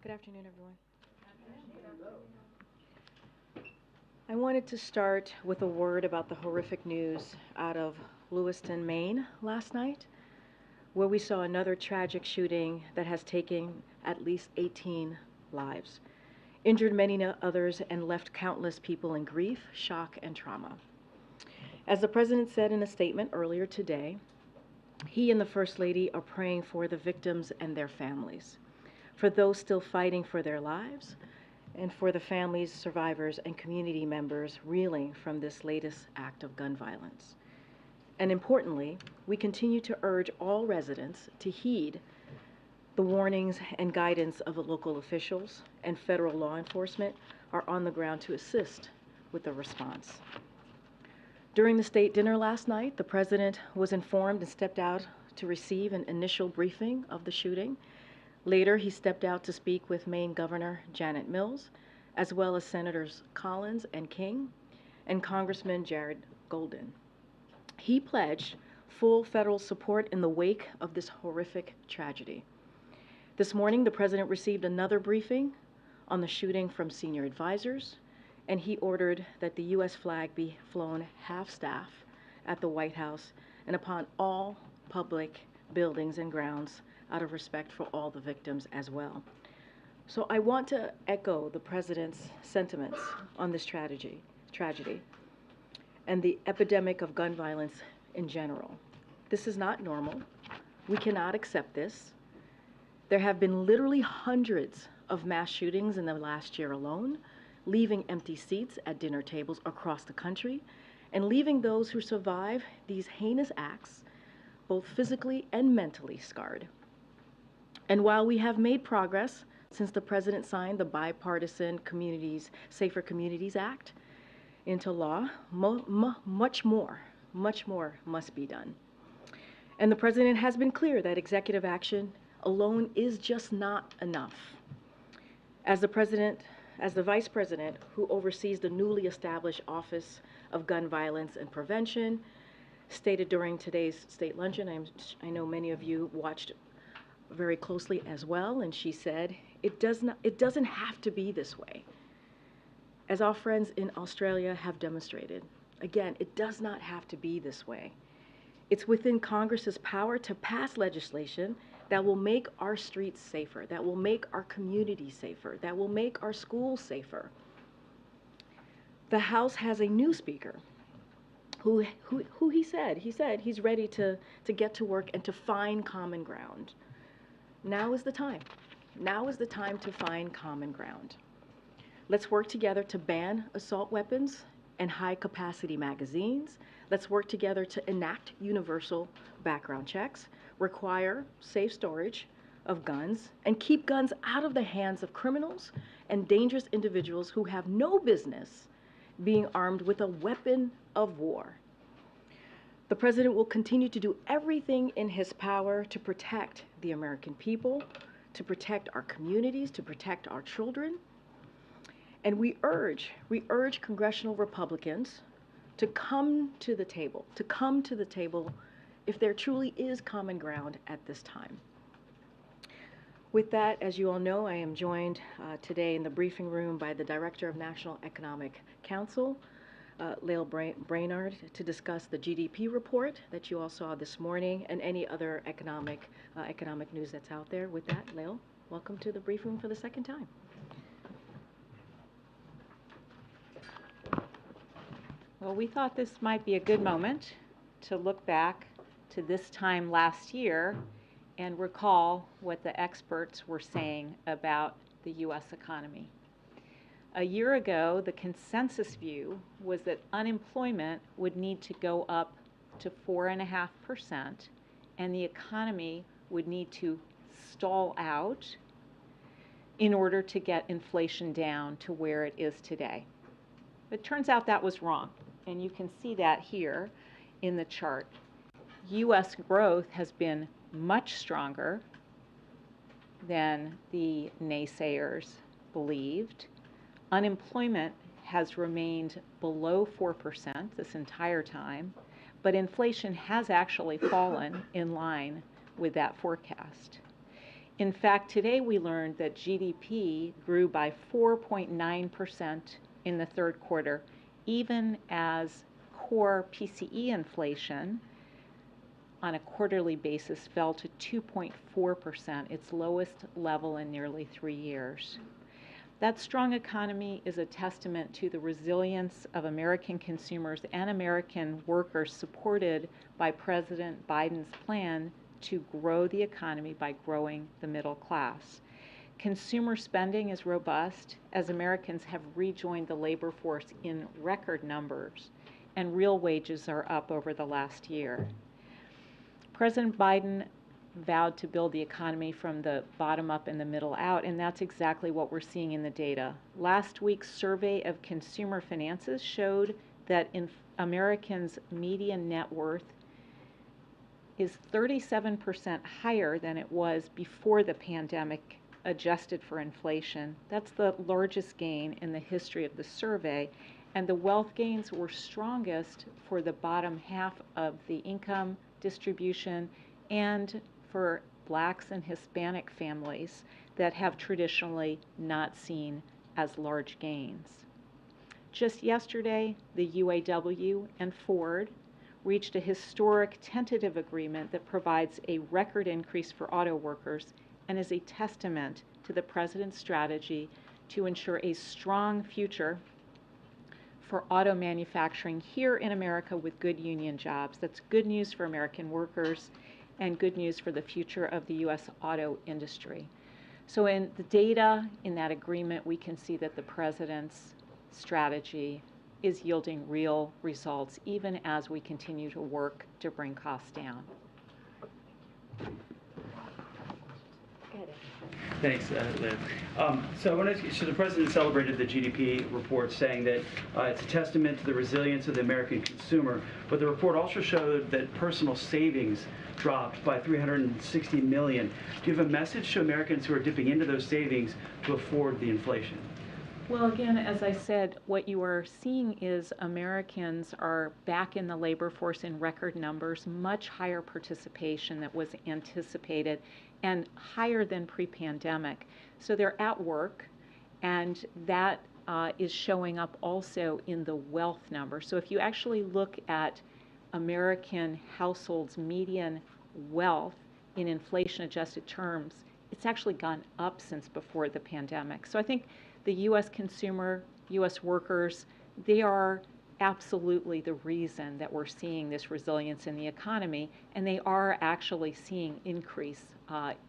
Good afternoon, everyone. I wanted to start with a word about the horrific news out of Lewiston, Maine last night, where we saw another tragic shooting that has taken at least 18 lives, injured many others, and left countless people in grief, shock, and trauma. As the President said in a statement earlier today, he and the First Lady are praying for the victims and their families, for those still fighting for their lives, and for the families, survivors, and community members reeling from this latest act of gun violence. And importantly, we continue to urge all residents to heed the warnings and guidance of the local officials, and federal law enforcement are on the ground to assist with the response. During the state dinner last night, the President was informed and stepped out to receive an initial briefing of the shooting. Later, he stepped out to speak with Maine Governor Janet Mills, as well as Senators Collins and King, and Congressman Jared Golden. He pledged full federal support in the wake of this horrific tragedy. This morning, the President received another briefing on the shooting from senior advisors, and he ordered that the U.S. flag be flown half-staff at the White House and upon all public buildings and grounds, out of respect for all the victims as well. So I want to echo the President's sentiments on this tragedy and the epidemic of gun violence in general. This is not normal. We cannot accept this. There have been literally hundreds of mass shootings in the last year alone, leaving empty seats at dinner tables across the country, and leaving those who survive these heinous acts both physically and mentally scarred. And while we have made progress since the President signed the bipartisan Safer Communities Act into law, much more must be done. And the President has been clear that executive action alone is just not enough. As the Vice President who oversees the newly established Office of Gun Violence and Prevention stated during today's state luncheon, I know many of you watched very closely as well, and she said, it doesn't have to be this way. As our friends in Australia have demonstrated, again, it does not have to be this way. It's within Congress's power to pass legislation that will make our streets safer, that will make our communities safer, that will make our schools safer. The House has a new speaker who he said he's ready to get to work and to find common ground. Now is the time. Now is the time to find common ground. Let's work together to ban assault weapons and high-capacity magazines. Let's work together to enact universal background checks, require safe storage of guns, and keep guns out of the hands of criminals and dangerous individuals who have no business being armed with a weapon of war. The President will continue to do everything in his power to protect the American people, to protect our communities, to protect our children. And we urge Congressional Republicans to come to the table if there truly is common ground at this time. With that, as you all know, I am joined today in the briefing room by the Director of National Economic Council, Lael Brainard, to discuss the GDP report that you all saw this morning and any other economic news that's out there. With that, Lael, welcome to the briefing room for the second time. Well, we thought this might be a good moment to look back to this time last year and recall what the experts were saying about the U.S. economy. A year ago, the consensus view was that unemployment would need to go up to 4.5%, and the economy would need to stall out in order to get inflation down to where it is today. It turns out that was wrong, and you can see that here in the chart. U.S. growth has been much stronger than the naysayers believed. Unemployment has remained below 4% this entire time, but inflation has actually fallen in line with that forecast. In fact, today we learned that GDP grew by 4.9% in the third quarter, even as core PCE inflation on a quarterly basis fell to 2.4%, its lowest level in nearly 3 years. That strong economy is a testament to the resilience of American consumers and American workers, supported by President Biden's plan to grow the economy by growing the middle class. Consumer spending is robust as Americans have rejoined the labor force in record numbers, and real wages are up over the last year. President Biden vowed to build the economy from the bottom up and the middle out, and that's exactly what we're seeing in the data. Last week's survey of consumer finances showed that Americans' median net worth is 37% higher than it was before the pandemic, adjusted for inflation. That's the largest gain in the history of the survey, and the wealth gains were strongest for the bottom half of the income distribution and for Blacks and Hispanic families that have traditionally not seen as large gains. Just yesterday, the UAW and Ford reached a historic tentative agreement that provides a record increase for auto workers and is a testament to the president's strategy to ensure a strong future for auto manufacturing here in America with good union jobs. That's good news for American workers and good news for the future of the U.S. auto industry. So in the data in that agreement, we can see that the president's strategy is yielding real results, even as we continue to work to bring costs down. Thanks, Lael. So I want to. So the president celebrated the GDP report, saying that it's a testament to the resilience of the American consumer. But the report also showed that personal savings dropped by $360 million. Do you have a message to Americans who are dipping into those savings to afford the inflation? Well, again, as I said, what you are seeing is Americans are back in the labor force in record numbers, much higher participation that was anticipated, and higher than pre-pandemic. So they're at work, and that is showing up also in the wealth number. So if you actually look at American households' median wealth in inflation-adjusted terms, it's actually gone up since before the pandemic. So I think the U.S. consumer, U.S. workers, they are absolutely the reason that we're seeing this resilience in the economy, and they are actually seeing increase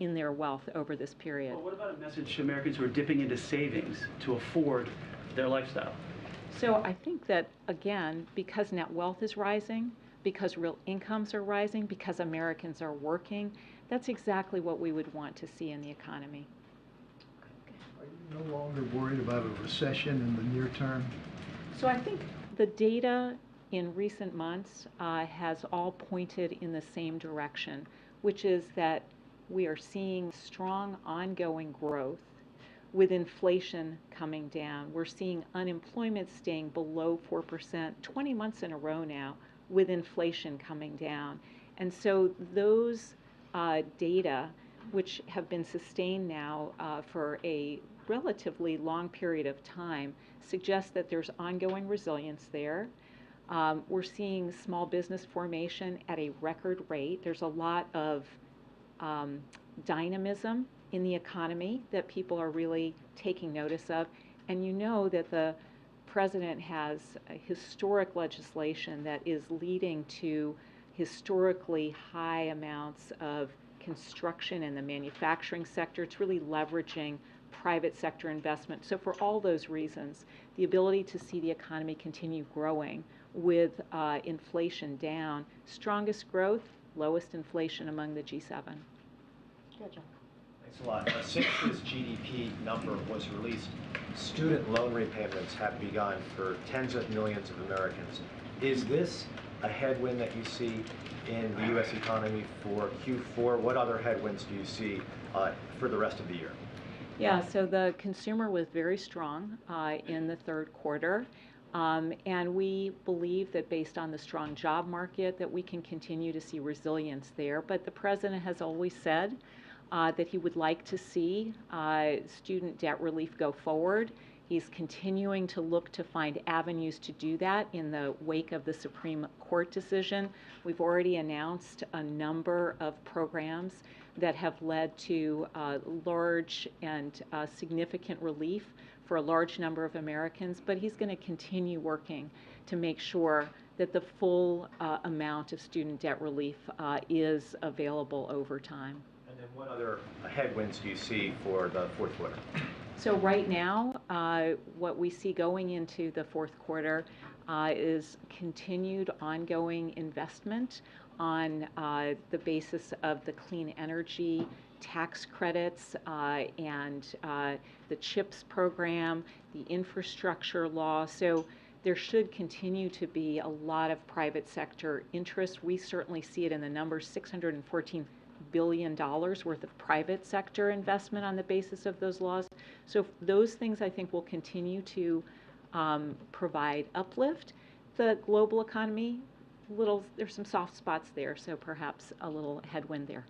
in their wealth over this period. Well, what about a message to Americans who are dipping into savings to afford their lifestyle? So I think that, again, because net wealth is rising, because real incomes are rising, because Americans are working, that's exactly what we would want to see in the economy. Are you no longer worried about a recession in the near term? So I think the data in recent months has all pointed in the same direction, which is that we are seeing strong ongoing growth with inflation coming down. We're seeing unemployment staying below 4%, 20 months in a row now, with inflation coming down. And so those data, which have been sustained now for a relatively long period of time, suggest that there's ongoing resilience there. We're seeing small business formation at a record rate. There's a lot of dynamism in the economy that people are really taking notice of. And you know that the president has a historic legislation that is leading to historically high amounts of construction in the manufacturing sector. It's really leveraging private sector investment. So for all those reasons, the ability to see the economy continue growing with inflation down, strongest growth, lowest inflation among the G7. Good, John. Thanks a lot. Since this GDP number was released, student loan repayments have begun for tens of millions of Americans. Is this a headwind that you see in the U.S. economy for Q4? What other headwinds do you see for the rest of the year? Yeah, so the consumer was very strong in the third quarter. And we believe that based on the strong job market that we can continue to see resilience there. But the president has always said that he would like to see student debt relief go forward. He's continuing to look to find avenues to do that in the wake of the Supreme Court decision. We've already announced a number of programs that have led to large and significant relief for a large number of Americans, but he's going to continue working to make sure that the full amount of student debt relief is available over time. And then what other headwinds do you see for the fourth quarter? So right now, what we see going into the fourth quarter is continued ongoing investment on the basis of the clean energy tax credits and the CHIPS program, the infrastructure law. So there should continue to be a lot of private sector interest. We certainly see it in the numbers, $614 billion worth of private sector investment on the basis of those laws. So those things I think will continue to provide uplift. The global economy, there's some soft spots there, so perhaps a little headwind there.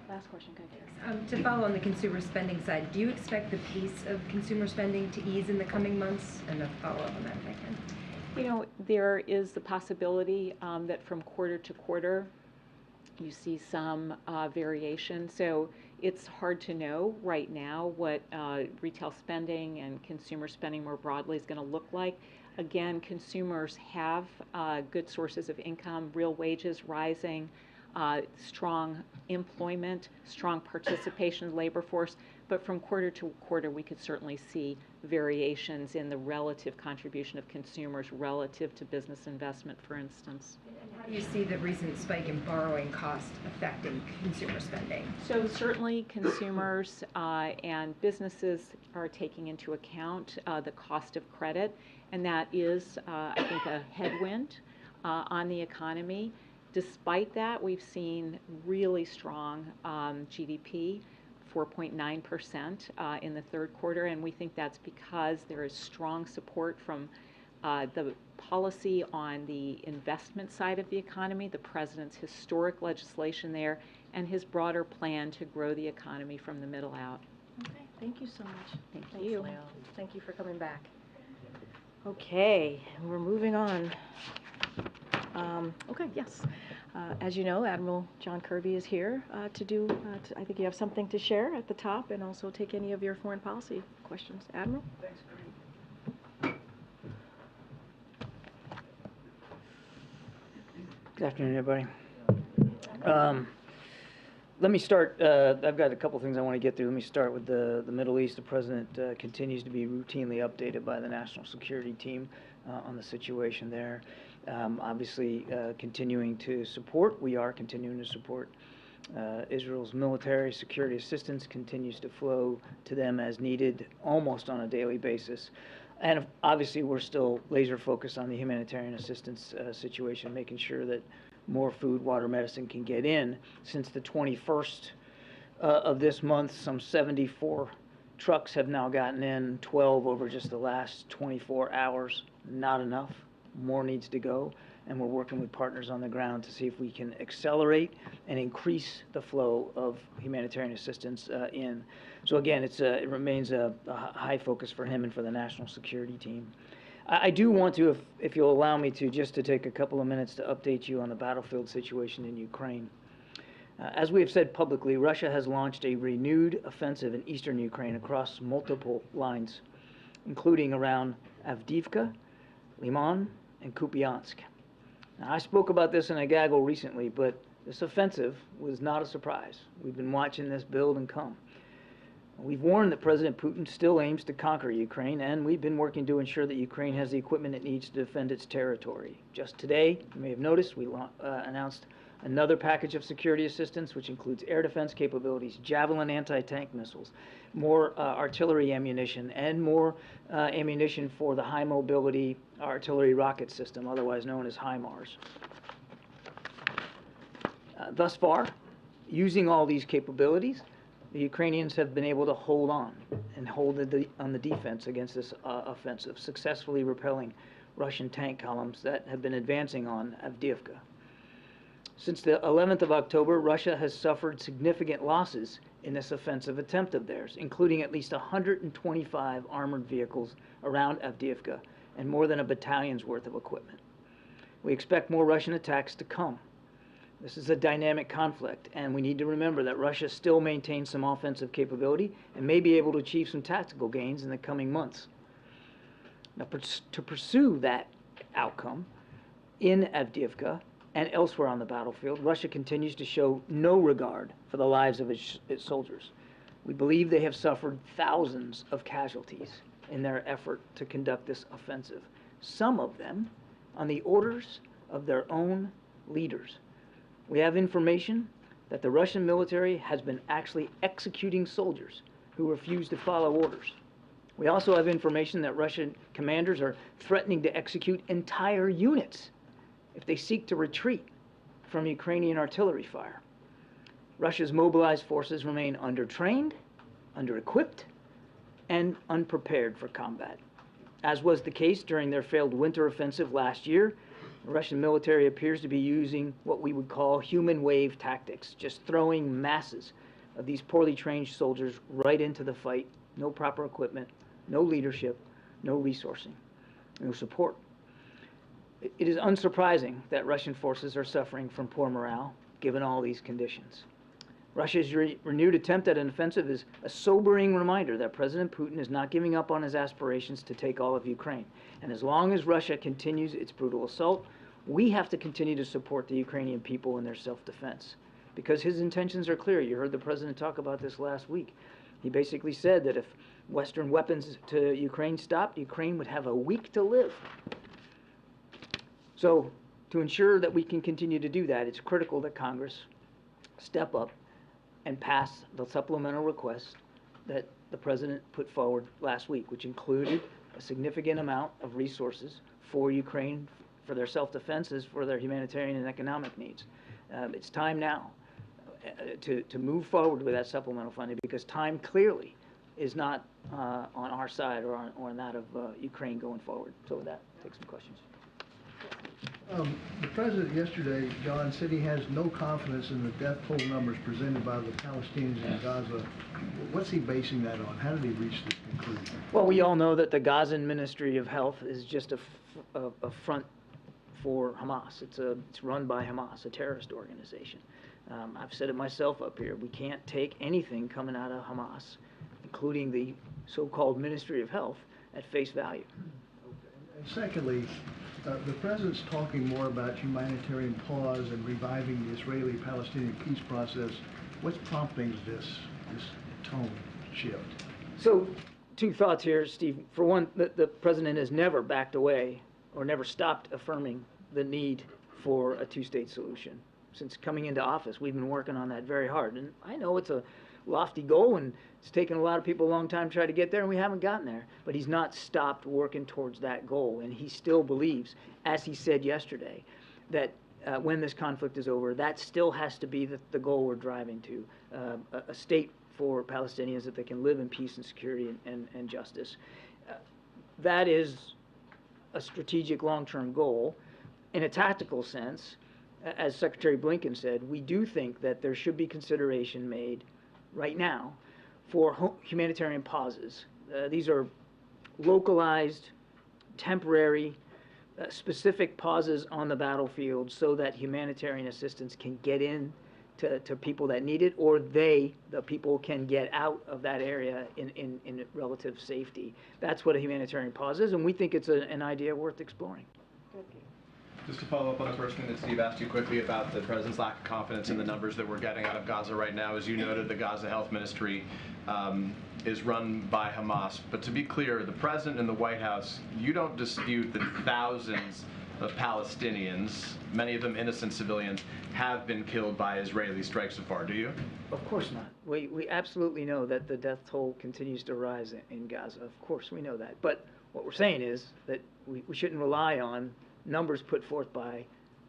Last question, go ahead. To follow on the consumer spending side, do you expect the pace of consumer spending to ease in the coming months? And a follow-up on that if I can. You know, there is the possibility that from quarter to quarter you see some variation. So it's hard to know right now what retail spending and consumer spending more broadly is going to look like. Again, consumers have good sources of income, real wages rising, strong employment, strong participation in the labor force, but from quarter to quarter we could certainly see variations in the relative contribution of consumers relative to business investment, for instance. And how do you see the recent spike in borrowing cost affecting consumer spending? So certainly consumers and businesses are taking into account the cost of credit, and that is, I think, a headwind on the economy. Despite that, we've seen really strong GDP, 4.9% in the third quarter, and we think that's because there is strong support from the policy on the investment side of the economy, the president's historic legislation there, and his broader plan to grow the economy from the middle out. Okay, thank you so much. Thanks, you. Lael. Thank you for coming back. Okay, we're moving on. Okay, yes. As you know, Admiral John Kirby is here I think you have something to share at the top and also take any of your foreign policy questions. Admiral? Thanks, Karine. Good afternoon, everybody. Let me start. I've got a couple things I want to get through. Let me start with the Middle East. The president continues to be routinely updated by the national security team on the situation there. Obviously, continuing to support. We are continuing to support Israel's military security assistance continues to flow to them as needed, almost on a daily basis. And obviously, we're still laser focused on the humanitarian assistance situation, making sure that more food, water, medicine can get in. Since the 21st of this month, some 74 trucks have now gotten in, 12 over just the last 24 hours. Not enough. More needs to go. And we're working with partners on the ground to see if we can accelerate and increase the flow of humanitarian assistance in. So again, it remains a high focus for him and for the national security team. I do want to, if you'll allow me to, just to take a couple of minutes to update you on the battlefield situation in Ukraine. As we have said publicly, Russia has launched a renewed offensive in eastern Ukraine across multiple lines, including around Avdiivka, Liman, and Kupiansk. Now, I spoke about this in a gaggle recently, but this offensive was not a surprise. We've been watching this build and come. We've warned that President Putin still aims to conquer Ukraine, and we've been working to ensure that Ukraine has the equipment it needs to defend its territory. Just today, you may have noticed, we announced another package of security assistance, which includes air defense capabilities, Javelin anti-tank missiles, more artillery ammunition, and more ammunition for the high mobility artillery rocket system, otherwise known as HIMARS. Thus far, using all these capabilities, the Ukrainians have been able to hold on and hold on the defense against this offensive, successfully repelling Russian tank columns that have been advancing on Avdiivka. Since the 11th of October, Russia has suffered significant losses in this offensive attempt of theirs, including at least 125 armored vehicles around Avdiivka and more than a battalion's worth of equipment. We expect more Russian attacks to come. This is a dynamic conflict, and we need to remember that Russia still maintains some offensive capability and may be able to achieve some tactical gains in the coming months. Now, to pursue that outcome in Avdiivka and elsewhere on the battlefield, Russia continues to show no regard for the lives of its soldiers. We believe they have suffered thousands of casualties in their effort to conduct this offensive, some of them on the orders of their own leaders. We have information that the Russian military has been actually executing soldiers who refuse to follow orders. We also have information that Russian commanders are threatening to execute entire units if they seek to retreat from Ukrainian artillery fire. Russia's mobilized forces remain undertrained, under-equipped, and unprepared for combat. As was the case during their failed winter offensive last year, the Russian military appears to be using what we would call human wave tactics, just throwing masses of these poorly trained soldiers right into the fight. No proper equipment, no leadership, no resourcing, no support. It is unsurprising that Russian forces are suffering from poor morale, given all these conditions. Russia's renewed attempt at an offensive is a sobering reminder that President Putin is not giving up on his aspirations to take all of Ukraine. And as long as Russia continues its brutal assault, we have to continue to support the Ukrainian people in their self-defense, because his intentions are clear. You heard the president talk about this last week. He basically said that if Western weapons to Ukraine stopped, Ukraine would have a week to live. So to ensure that we can continue to do that, it's critical that Congress step up and pass the supplemental request that the president put forward last week, which included a significant amount of resources for Ukraine, for their self-defenses, for their humanitarian and economic needs. It's time now to move forward with that supplemental funding, because time clearly is not on our side or on that of Ukraine going forward. So with that, take some questions. The president yesterday, John, said he has no confidence in the death toll numbers presented by the Palestinians in Gaza. What's he basing that on? How did he reach this conclusion? Well, we all know that the Gazan Ministry of Health is just a front for Hamas. It's run by Hamas, a terrorist organization. I've said it myself up here. We can't take anything coming out of Hamas, including the so-called Ministry of Health, at face value. Okay. And secondly, the president's talking more about humanitarian pause and reviving the Israeli-Palestinian peace process. What's prompting this tone shift? So, two thoughts here, Steve. For one, the president has never backed away or never stopped affirming the need for a two-state solution. Since coming into office, we've been working on that very hard. And I know it's a lofty goal, and it's taken a lot of people a long time to try to get there, and we haven't gotten there. But he's not stopped working towards that goal, and he still believes, as he said yesterday, that when this conflict is over, that still has to be the goal we're driving to, a state for Palestinians that they can live in peace and security and justice. That is a strategic long-term goal. In a tactical sense, as Secretary Blinken said, we do think that there should be consideration made right now for humanitarian pauses. These are localized, temporary, specific pauses on the battlefield so that humanitarian assistance can get in to people that need it, or the people can get out of that area in relative safety. That's what a humanitarian pause is, and we think it's an idea worth exploring. Just to follow up on the first thing that Steve asked you quickly about the president's lack of confidence in the numbers that we're getting out of Gaza right now. As you noted, the Gaza Health Ministry is run by Hamas. But to be clear, the president and the White House, you don't dispute that thousands of Palestinians, many of them innocent civilians, have been killed by Israeli strikes so far, do you? Of course not. We absolutely know that the death toll continues to rise in Gaza. Of course we know that. But what we're saying is that we shouldn't rely on numbers put forth by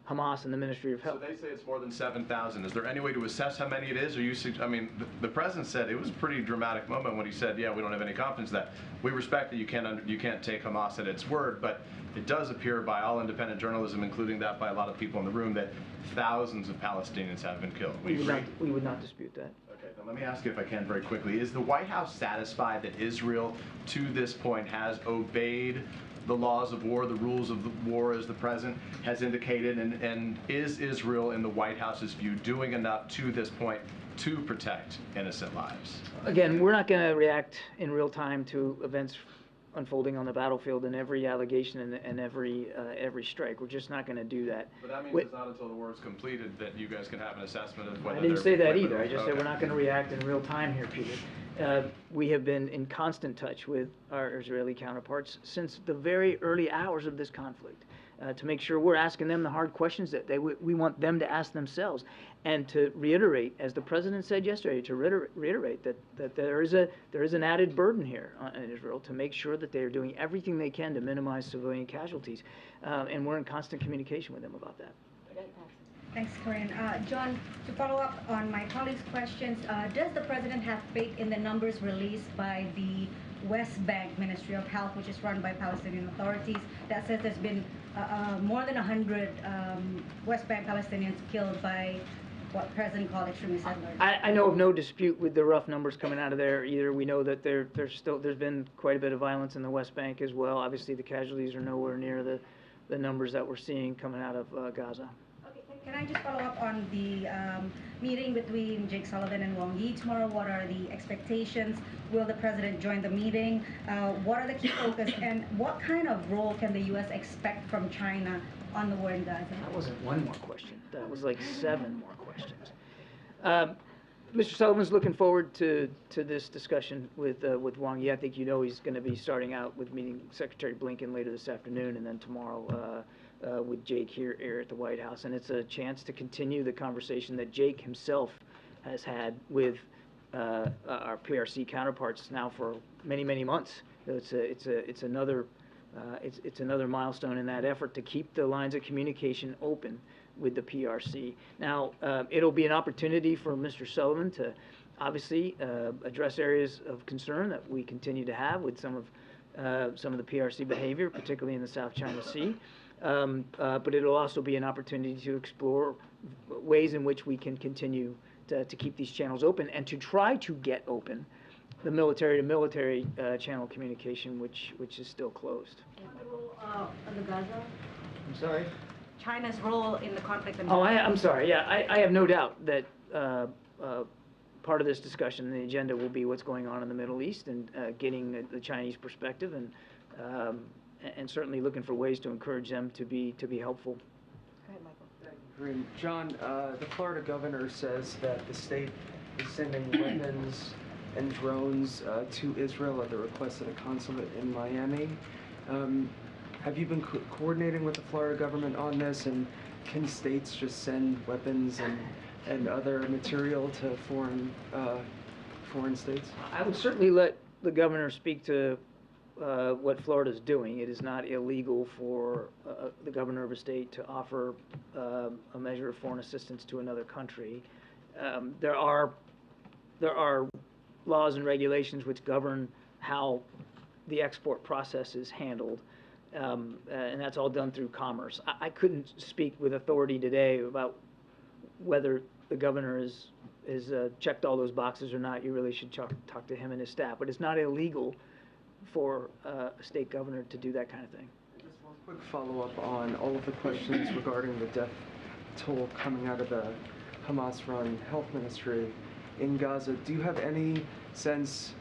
Hamas and the Ministry of So Health. they say it's more than 7,000. Is there any way to assess how many it is? Or I mean, the president said it was a pretty dramatic moment when he said, "Yeah, we don't have any confidence that." We respect that you can't take Hamas at its word, but it does appear by all independent journalism, including that by a lot of people in the room, that thousands of Palestinians have been killed. We would not dispute that. Okay, then let me ask you if I can very quickly. Is the White House satisfied that Israel, to this point, has obeyed the laws of war, the rules of the war, as the president has indicated, and is Israel, in the White House's view, doing enough to this point to protect innocent lives? Again, we're not going to react in real time to events unfolding on the battlefield and every allegation and every strike. We're just not going to do that. But that means it's not until the war is completed that you guys can have an assessment of whether I didn't say that whether- either. I just said okay. we're not going to react in real time here, Peter. We have been in constant touch with our Israeli counterparts since the very early hours of this conflict to make sure we're asking them the hard questions that we want them to ask themselves, and to reiterate, as the president said yesterday, to reiterate that there is an added burden here on Israel to make sure that they are doing everything they can to minimize civilian casualties, and we're in constant communication with them about that. Thanks, Karine. John, to follow up on my colleague's questions, does the president have faith in the numbers released by the West Bank Ministry of Health, which is run by Palestinian authorities, that says there's been more than 100 West Bank Palestinians killed by what the president called extremist settlers? I know of no dispute with the rough numbers coming out of there either. We know that there's been quite a bit of violence in the West Bank as well. Obviously, the casualties are nowhere near the numbers that we're seeing coming out of Gaza. Can I just follow up on the meeting between Jake Sullivan and Wang Yi tomorrow? What are the expectations? Will the president join the meeting? What are the key focus? And what kind of role can the U.S. expect from China on the war in Gaza? That wasn't one more question. That was like 7 more questions. Mr. Sullivan's looking forward to this discussion with Wang Yi. I think you know he's going to be starting out with meeting Secretary Blinken later this afternoon, and then tomorrow with Jake here at the White House. And it's a chance to continue the conversation that Jake himself has had with our PRC counterparts now for many, many months. It's another milestone in that effort to keep the lines of communication open with the PRC. Now, it'll be an opportunity for Mr. Sullivan to obviously address areas of concern that we continue to have with some of the PRC behavior, particularly in the South China Sea. But it'll also be an opportunity to explore ways in which we can continue to keep these channels open and to try to get open the military-to-military channel communication, which is still closed. The role of the Gaza? I'm sorry? China's role in the conflict in Oh, Gaza? I'm sorry. Yeah, I have no doubt that part of this discussion, the agenda, will be what's going on in the Middle East and getting the Chinese perspective and certainly looking for ways to encourage them to be helpful. Go ahead, Michael. Thank you, Karine. John, the Florida governor says that the state is sending weapons and drones to Israel at the request of the consulate in Miami. Have you been coordinating with the Florida government on this, and can states just send weapons and other material to foreign states? I would certainly let the governor speak to what Florida's doing. It is not illegal for the governor of a state to offer a measure of foreign assistance to another country. There are laws and regulations which govern how the export process is handled, and that's all done through commerce. I couldn't speak with authority today about whether the governor is checked all those boxes or not. You really should talk to him and his staff, but it's not illegal for a state governor to do that kind of thing. Just one quick follow-up on all of the questions regarding the death toll coming out of the Hamas-run health ministry in Gaza. Do you have any sense,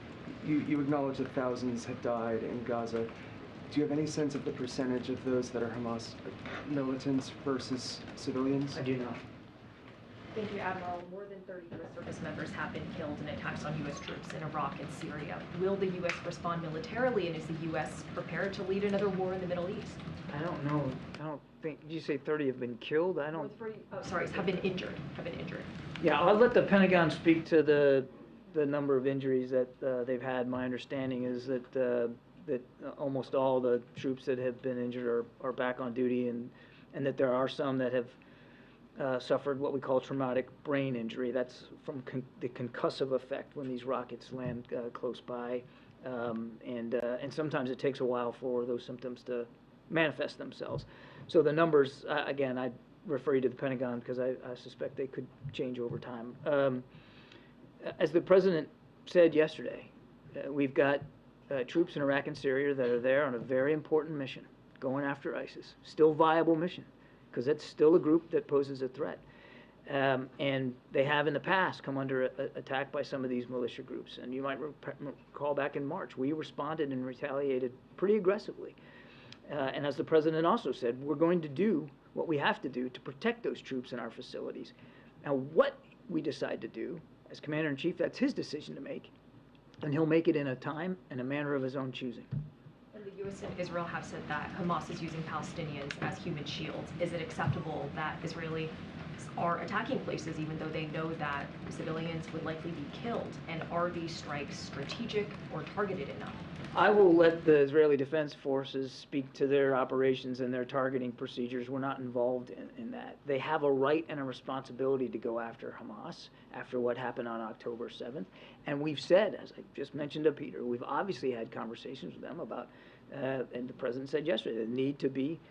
you acknowledge that thousands have died in Gaza, do you have any sense of the percentage of those that are Hamas militants versus civilians? I do not. Thank you, Admiral. More than 30 U.S. service members have been killed in attacks on U.S. troops in Iraq and Syria. Will the U.S. respond militarily, and is the U.S. prepared to lead another war in the Middle East? I don't know. I don't think. Did you say 30 have been killed? I don't. Have been injured. Yeah, I'll let the Pentagon speak to the number of injuries that they've had. My understanding is that almost all the troops that have been injured are back on duty, and and that there are some that have suffered what we call traumatic brain injury. That's from the concussive effect when these rockets land close by, and sometimes it takes a while for those symptoms to manifest themselves. So the numbers, again, I refer you to the Pentagon because I suspect they could change over time. As the President said yesterday, we've got troops in Iraq and Syria that are there on a very important mission, going after ISIS. Still viable mission, because it's still a group that poses a threat. And they have in the past come under attack by some of these militia groups. And you might recall back in March, we responded and retaliated pretty aggressively. And as the President also said, we're going to do what we have to do to protect those troops in our facilities. Now, what we decide to do as Commander-in-Chief, that's his decision to make, and he'll make it in a time and a manner of his own choosing. And the U.S. and Israel have said that Hamas is using Palestinians as human shields. Is it acceptable that Israelis are attacking places even though they know that civilians would likely be killed? And are these strikes strategic or targeted enough? I will let the Israeli Defense Forces speak to their operations and their targeting procedures. We're not involved in that. They have a right and a responsibility to go after Hamas after what happened on October 7th. And we've said, as I just mentioned to Peter, we've obviously had conversations with them about, and the President said yesterday, the need to be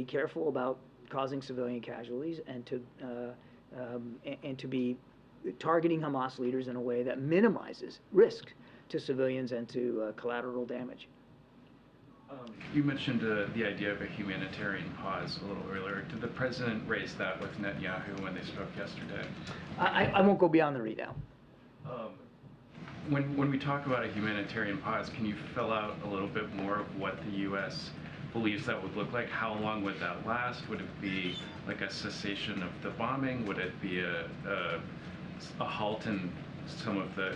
careful about causing civilian casualties and to be targeting Hamas leaders in a way that minimizes risk to civilians and to collateral damage. You mentioned the idea of a humanitarian pause a little earlier. Did the President raise that with Netanyahu when they spoke yesterday? I won't go beyond the readout. When we talk about a humanitarian pause, can you fill out a little bit more of what the U.S. believes that would look like? How long would that last? Would it be like a cessation of the bombing? Would it be a halt in some of the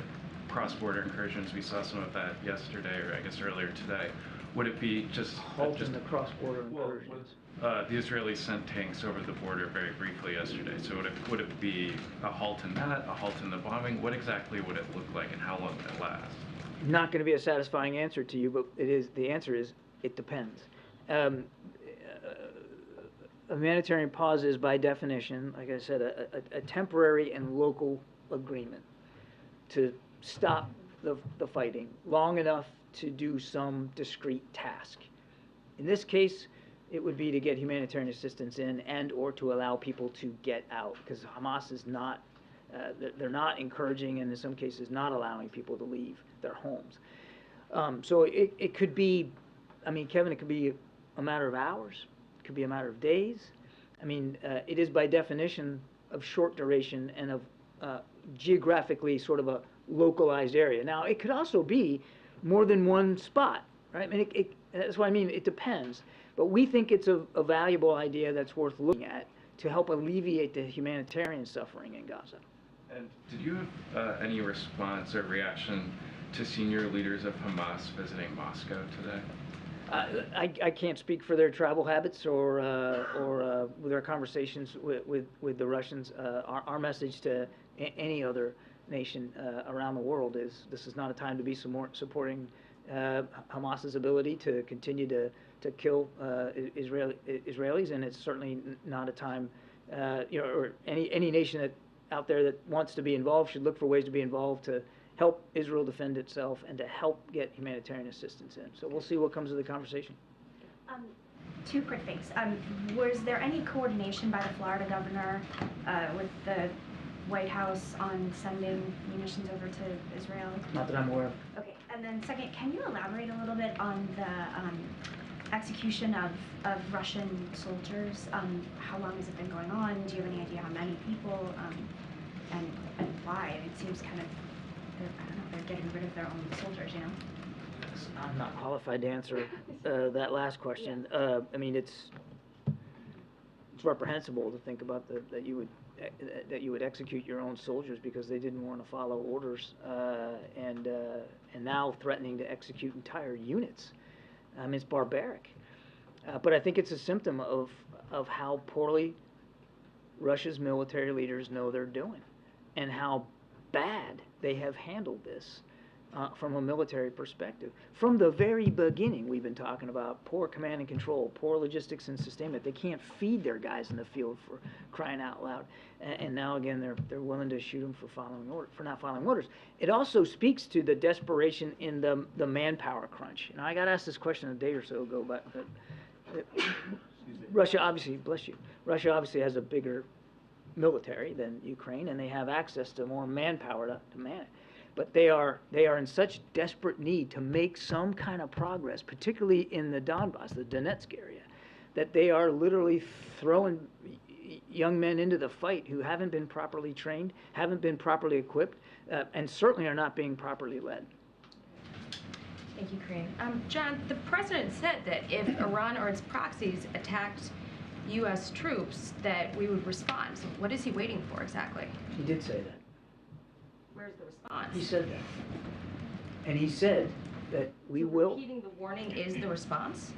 cross-border incursions? We saw some of that yesterday, or I guess earlier today. Would it be just halt in the cross-border incursions? The Israelis sent tanks over the border very briefly yesterday. So would it be a halt in that, a halt in the bombing? What exactly would it look like, and how long would it last? Not going to be a satisfying answer to you, but the answer is it depends. A humanitarian pause is, by definition, like I said, a temporary and local agreement to stop the fighting long enough to do some discrete task. In this case, it would be to get humanitarian assistance in and or to allow people to get out, because Hamas is not, they're not encouraging and in some cases not allowing people to leave their homes. So it could be, I mean, Kevin, it could be a matter of hours, it could be a matter of days. I mean, it is by definition of short duration and of geographically sort of a localized area. Now, it could also be more than one spot, right? I mean, that's what I mean, it depends. But we think it's a valuable idea that's worth looking at to help alleviate the humanitarian suffering in Gaza. And did you have any response or reaction to senior leaders of Hamas visiting Moscow today? I can't speak for their travel habits or with their conversations with the Russians. Our message to any other nation around the world is this is not a time to be supporting Hamas's ability to continue to kill Israelis, and it's certainly not a time, or any nation out there that wants to be involved should look for ways to be involved to help Israel defend itself and to help get humanitarian assistance in. So we'll see what comes of the conversation. Two quick things. Was there any coordination by the Florida governor with the White House on sending munitions over to Israel? Not that I'm aware of. Okay, and then second, can you elaborate a little bit on the execution of Russian soldiers? How long has it been going on? Do you have any idea how many people and why? It seems kind of, I don't know, they're getting rid of their own soldiers, you know? I'm not qualified to answer that last question. I mean, it's reprehensible to think about that you would execute your own soldiers because they didn't want to follow orders, and now threatening to execute entire units. I mean, it's barbaric. But I think it's a symptom of how poorly Russia's military leaders know they're doing, and how bad they have handled this from a military perspective. From the very beginning, we've been talking about poor command and control, poor logistics and sustainment. They can't feed their guys in the field for crying out loud. And now again, they're willing to shoot them for not following orders. It also speaks to the desperation in the manpower crunch. I got asked this question a day or so ago, but Russia obviously, bless you, Russia obviously has a bigger military than Ukraine, and they have access to more manpower to man it. But they are in such desperate need to make some kind of progress, particularly in the Donbass, the Donetsk area, that they are literally throwing young men into the fight who haven't been properly trained, haven't been properly equipped, and certainly are not being properly led. Thank you, Karine. John, the president said that if Iran or its proxies attacked U.S. troops, that we would respond. So what is he waiting for exactly? He did say that. Where's the response? He said that. And he said that we will. Repeating the warning is the response?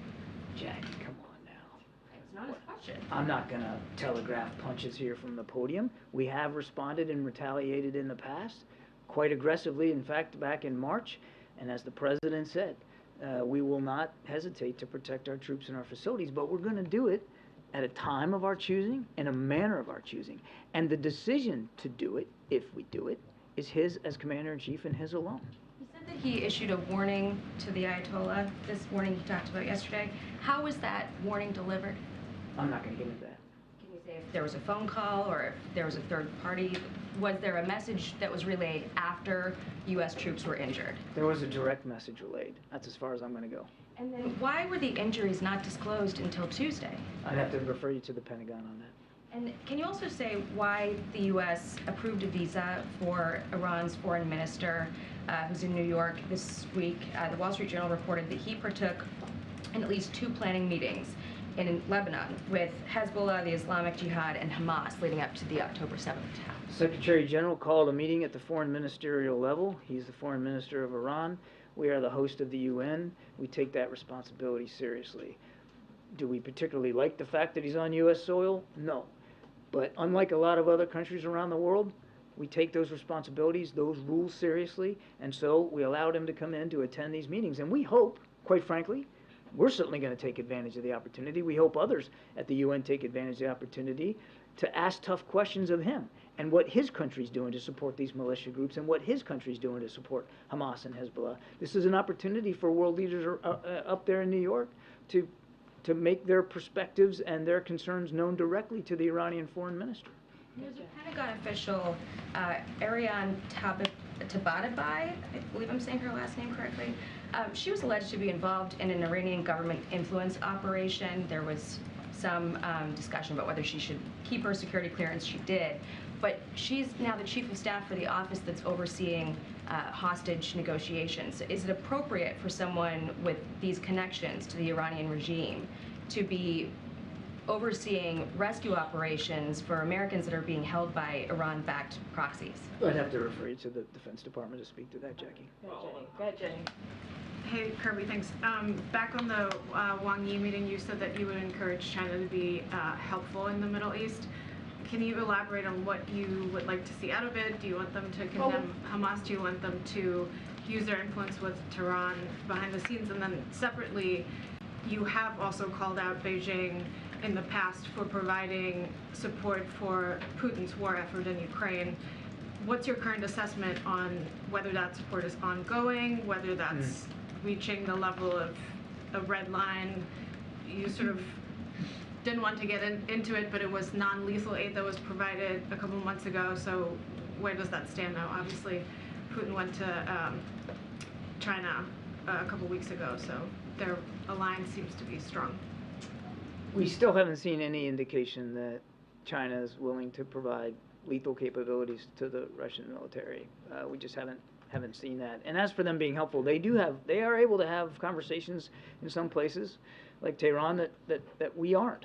Jackie, come on now. It's not his question. I'm not going to telegraph punches here from the podium. We have responded and retaliated in the past, quite aggressively, in fact, back in March. And as the president said, we will not hesitate to protect our troops and our facilities, but we're going to do it at a time of our choosing, in a manner of our choosing. And the decision to do it, if we do it, is his as commander-in-chief and his alone. He said that he issued a warning to the Ayatollah, this warning he talked about yesterday. How was that warning delivered? I'm not going to get into that. Can you say if there was a phone call or if there was a third party? Was there a message that was relayed after U.S. troops were injured? There was a direct message relayed. That's as far as I'm going to go. And then why were the injuries not disclosed until Tuesday? I'd have to refer you to the Pentagon on that. And can you also say why the U.S. approved a visa for Iran's foreign minister who's in New York this week? The Wall Street Journal reported that he partook in at least 2 planning meetings in Lebanon with Hezbollah, the Islamic Jihad, and Hamas leading up to the October 7th attack. Secretary General called a meeting at the foreign ministerial level. He's the foreign minister of Iran. We are the host of the UN. We take that responsibility seriously. Do we particularly like the fact that he's on U.S. soil? No. But unlike a lot of other countries around the world, we take those responsibilities, those rules seriously, and so we allowed him to come in to attend these meetings. And we hope, quite frankly, we're certainly going to take advantage of the opportunity. We hope others at the UN take advantage of the opportunity to ask tough questions of him and what his country's doing to support these militia groups and what his country's doing to support Hamas and Hezbollah. This is an opportunity for world leaders up there in New York to make their perspectives and their concerns known directly to the Iranian foreign minister. There's a Pentagon official, Ariane Tabatabai, I believe I'm saying her last name correctly. She was alleged to be involved in an Iranian government influence operation. There was some discussion about whether she should keep her security clearance. She did. But she's now the chief of staff for the office that's overseeing hostage negotiations. Is it appropriate for someone with these connections to the Iranian regime to be overseeing rescue operations for Americans that are being held by Iran-backed proxies? I'd have to refer you to the Defense Department to speak to that, Jackie. Go ahead, Jenny. Hey, Kirby, thanks. Back on the Wang Yi meeting, you said that you would encourage China to be helpful in the Middle East. Can you elaborate on what you would like to see out of it? Do you want them to condemn Hamas? Do you want them to use their influence with Tehran behind the scenes? And then separately, you have also called out Beijing in the past for providing support for Putin's war effort in Ukraine. What's your current assessment on whether that support is ongoing, whether that's reaching the level of a red line? You sort of didn't want to get into it, but it was non-lethal aid that was provided a couple months ago, so where does that stand now? Obviously, Putin went to China a couple weeks ago, so their alliance seems to be strong. We still haven't seen any indication that China is willing to provide lethal capabilities to the Russian military. We just haven't seen that. And as for them being helpful, they are able to have conversations in some places, like Tehran, that we aren't.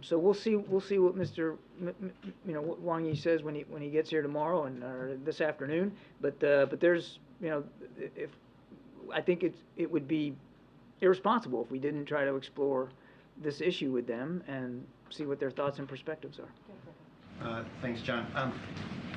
So we'll see what Mr. What Wang Yi says when he gets here tomorrow or this afternoon. But there's if I think it would be irresponsible if we didn't try to explore this issue with them and see what their thoughts and perspectives are. Thanks, John.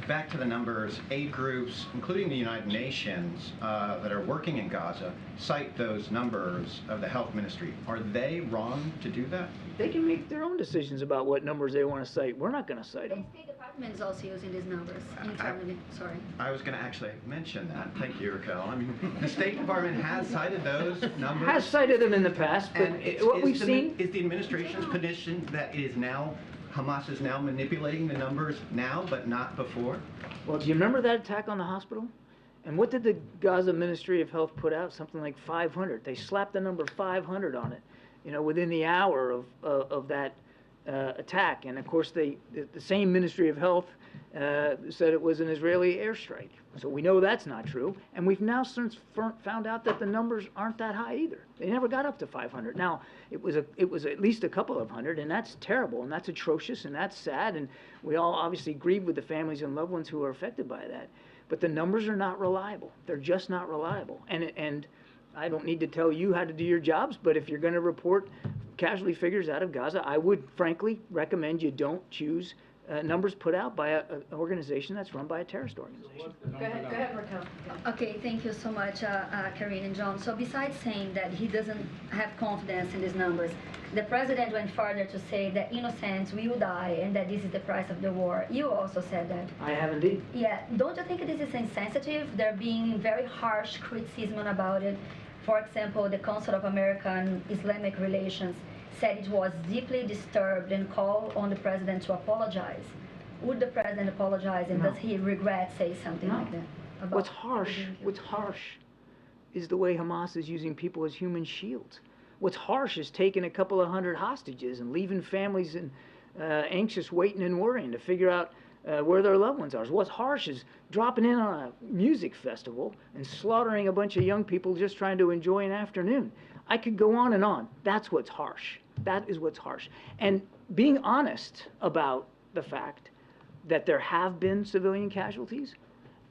back to the numbers, aid groups, including the United Nations, that are working in Gaza, cite those numbers of the health ministry. Are they wrong to do that? They can make their own decisions about what numbers they want to cite. We're not going to cite The them. State Department is also using these numbers internally. Sorry. I was going to actually mention that. Thank you, Raquel. I mean, the State Department has cited those numbers. Has cited them in the past, but what we've seen... Is the administration's position that it is now, Hamas is now manipulating the numbers now, but not before? Well, do you remember that attack on the hospital? And what did the Gaza Ministry of Health put out? Something like 500. They slapped the number 500 on it, you know, within the hour of that attack. And of course, the same Ministry of Health said it was an Israeli airstrike. So we know that's not true. And we've now since found out that the numbers aren't that high either. They never got up to 500. Now, it was at least a couple of hundred, and that's terrible, and that's atrocious, and that's sad, and we all obviously grieve with the families and loved ones who are affected by that. But the numbers are not reliable. They're just not reliable. And I don't need to tell you how to do your jobs, but if you're going to report casualty figures out of Gaza, I would frankly recommend you don't choose numbers put out by an organization that's run by a terrorist organization. Go ahead, Raquel. Okay, thank you so much, Karine and John. So besides saying that he doesn't have confidence in these numbers, the president went further to say that innocents will die and that this is the price of the war. You also said that. I have indeed. Yeah, don't you think this is insensitive? There being very harsh criticism about it. For example, the Council of American Islamic Relations said it was deeply disturbed and called on the president to apologize. Would the president apologize, and does he regret saying something like that? What's harsh is the way Hamas is using people as human shields. What's harsh is taking a couple of hundred hostages and leaving families in, anxious, waiting and worrying to figure out where their loved ones are. What's harsh is dropping in on a music festival and slaughtering a bunch of young people just trying to enjoy an afternoon. I could go on and on. That's what's harsh. That is what's harsh. And being honest about the fact that there have been civilian casualties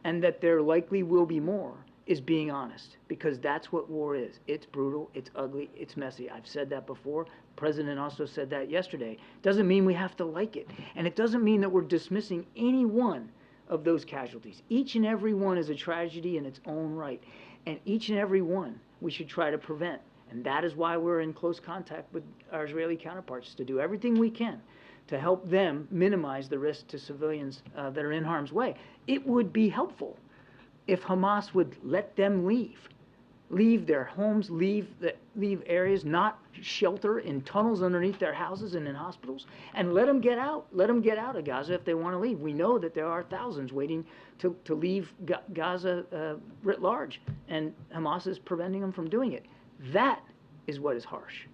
and that there likely will be more is being honest, because that's what war is. It's brutal, it's ugly, it's messy. I've said that before. The president also said that yesterday. Doesn't mean we have to like it. And it doesn't mean that we're dismissing any one of those casualties. Each and every one is a tragedy in its own right. And each and every one we should try to prevent. And that is why we're in close contact with our Israeli counterparts, to do everything we can to help them minimize the risk to civilians that are in harm's way. It would be helpful if Hamas would let them leave their homes, leave areas, not shelter in tunnels underneath their houses and in hospitals, and let them get out. Let them get out of Gaza if they want to leave. We know that there are thousands waiting to leave Gaza writ large, and Hamas is preventing them from doing it. That is what is harsh.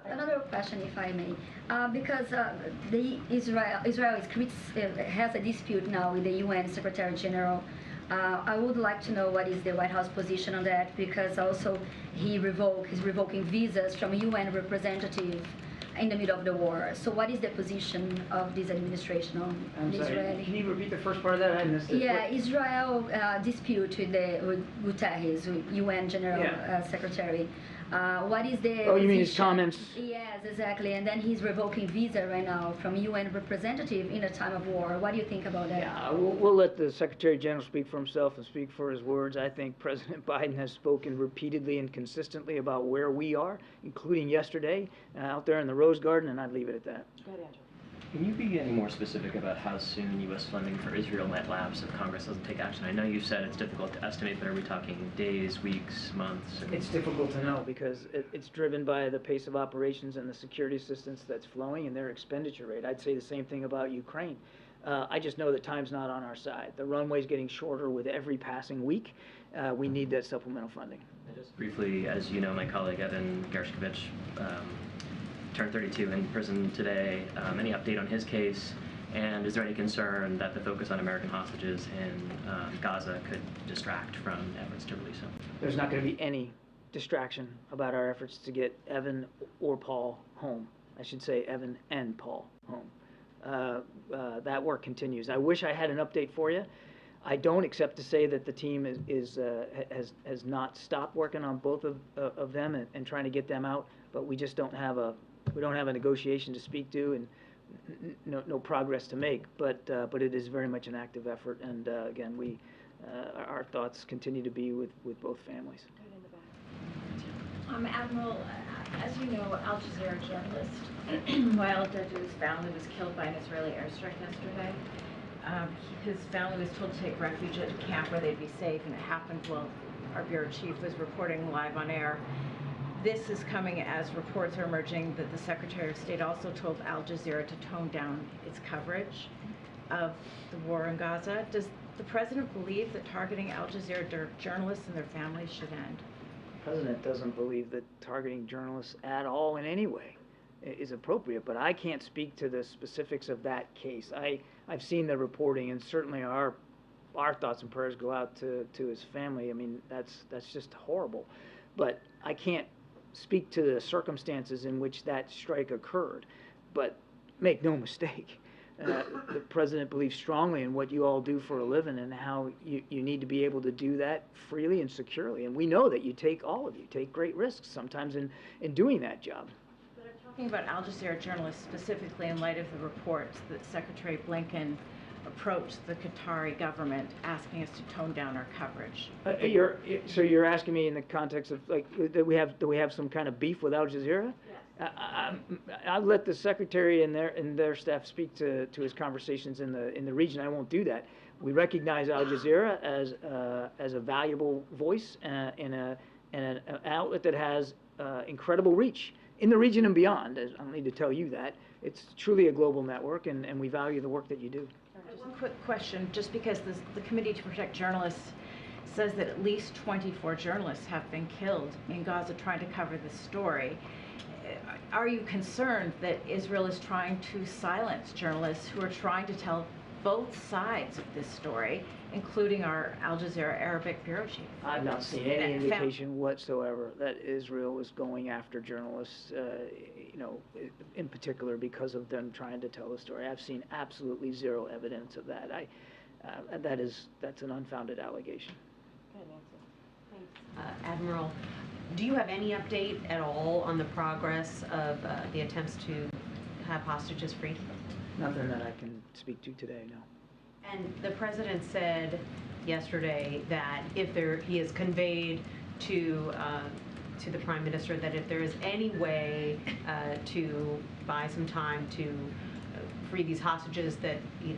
Another question, if I may, because Israel has a dispute now with the UN Secretary General. I would like to know what is the White House position on that, because also he's revoking visas from a UN representative in the middle of the war. So what is the position of this administration on Israeli? Can you repeat the first part of that? I missed it. Yeah, Israel dispute with Guterres, UN General Secretary. What is the Oh, you mean position? his comments? Yes, exactly. And then he's revoking visa right now from a UN representative in a time of war. What do you think about that? Yeah, we'll let the Secretary General speak for himself and speak for his words. I think President Biden has spoken repeatedly and consistently about where we are, including yesterday out there in the Rose Garden, and I'd leave it at that. Go ahead, Andrew. Can you be any more specific about how soon U.S. funding for Israel might lapse if Congress doesn't take action? I know you said it's difficult to estimate, but are we talking days, weeks, months? It's difficult to know because it's driven by the pace of operations and the security assistance that's flowing and their expenditure rate. I'd say the same thing about Ukraine. I just know that time's not on our side. The runway's getting shorter with every passing week. We need that supplemental funding. And just briefly, as you know, my colleague Evan Gershkovich turned 32 in prison today. Any update on his case? And is there any concern that the focus on American hostages in Gaza could distract from efforts to release him? There's not going to be any distraction about our efforts to get Evan or Paul home. I should say Evan and Paul home. That work continues. I wish I had an update for you. I don't, except to say that the team has not stopped working on both of them and trying to get them out. But we just don't have a negotiation to speak to, and no progress to make, but it is very much an active effort, and again, our thoughts continue to be with both families. Admiral, as you know, Al Jazeera journalist Lael family was killed by an Israeli airstrike yesterday. His family was told to take refuge at a camp where they'd be safe, and it happened while our bureau chief was reporting live on air. This is coming as reports are emerging that the Secretary of State also told Al Jazeera to tone down its coverage of the war in Gaza. Does the President believe that targeting Al Jazeera journalists and their families should end? The President doesn't believe that targeting journalists at all in any way is appropriate, but I can't speak to the specifics of that case. I've seen the reporting, and certainly our thoughts and prayers go out to his family. I mean, that's just horrible. But I can't speak to the circumstances in which that strike occurred. But make no mistake, the President believes strongly in what you all do for a living and how you need to be able to do that freely and securely. And we know that all of you take great risks sometimes in doing that job. But I'm talking about Al Jazeera journalists specifically in light of the reports that Secretary Blinken approached the Qatari government asking us to tone down our coverage. So you're asking me in the context of like do we have some kind of beef with Al Jazeera? Yes. I'll let the Secretary and their staff speak to his conversations in the region. I won't do that. We recognize Al Jazeera as a valuable voice and an outlet that has incredible reach in the region and beyond. I don't need to tell you that. It's truly a global network, and we value the work that you do. One quick question, just because the Committee to Protect Journalists says that at least 24 journalists have been killed in Gaza trying to cover this story. Are you concerned that Israel is trying to silence journalists who are trying to tell both sides of this story, including our Al Jazeera Arabic bureau chief? I've not seen any indication whatsoever that Israel is going after journalists, in particular because of them trying to tell the story. I've seen absolutely zero evidence of that. That's an unfounded allegation. Good answer. Thanks. Admiral, do you have any update at all on the progress of the attempts to have hostages freed? Nothing that I can speak to today, no. And the President said yesterday that he has conveyed to the Prime Minister that if there is any way to buy some time to free these hostages, that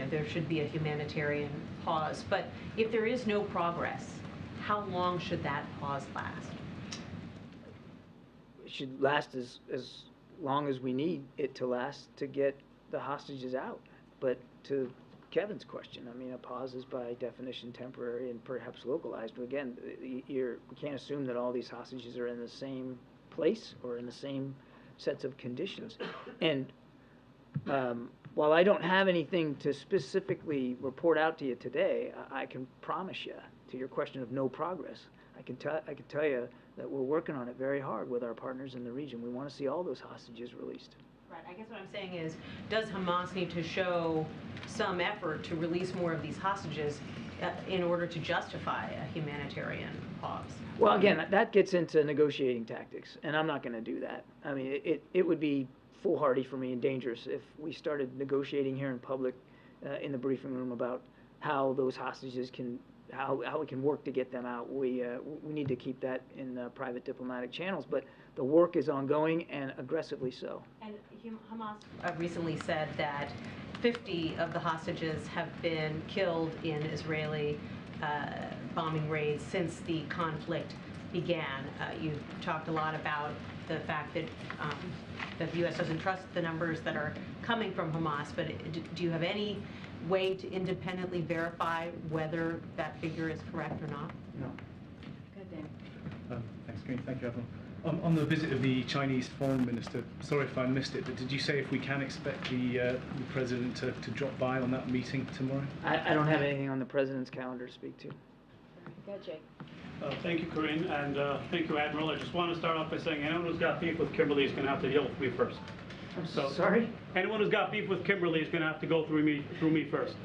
there should be a humanitarian pause. But if there is no progress, how long should that pause last? It should last as long as we need it to last to get the hostages out. But to Kevin's question, I mean, a pause is by definition temporary and perhaps localized. Again, we can't assume that all these hostages are in the same place or in the same sets of conditions. And while I don't have anything to specifically report out to you today, I can promise you, to your question of no progress, I can tell you that we're working on it very hard with our partners in the region. We want to see all those hostages released. Right. I guess what I'm saying is, does Hamas need to show some effort to release more of these hostages in order to justify a humanitarian pause? Well, again, that gets into negotiating tactics, and I'm not going to do that. I mean, it would be foolhardy for me and dangerous if we started negotiating here in public in the briefing room about how those hostages how we can work to get them out. We need to keep that in private diplomatic channels, but the work is ongoing and aggressively so. And Hamas recently said that 50 of the hostages have been killed in Israeli bombing raids since the conflict began. You talked a lot about the fact that the U.S. doesn't trust the numbers that are coming from Hamas, but do you have any way to independently verify whether that figure is correct or not? No. Good, Dan. Thanks, Karine. Thank you, Admiral. On the visit of the Chinese Foreign Minister, sorry if I missed it, but did you say if we can expect the President to drop by on that meeting tomorrow? I don't have anything on the President's calendar to speak to. Go, Jake. Thank you, Karine, and thank you, Admiral. I just want to start off by saying anyone who's got beef with Kimberly is going to have to deal with me first. Sorry? Anyone who's got beef with Kimberly is going to have to go through me first.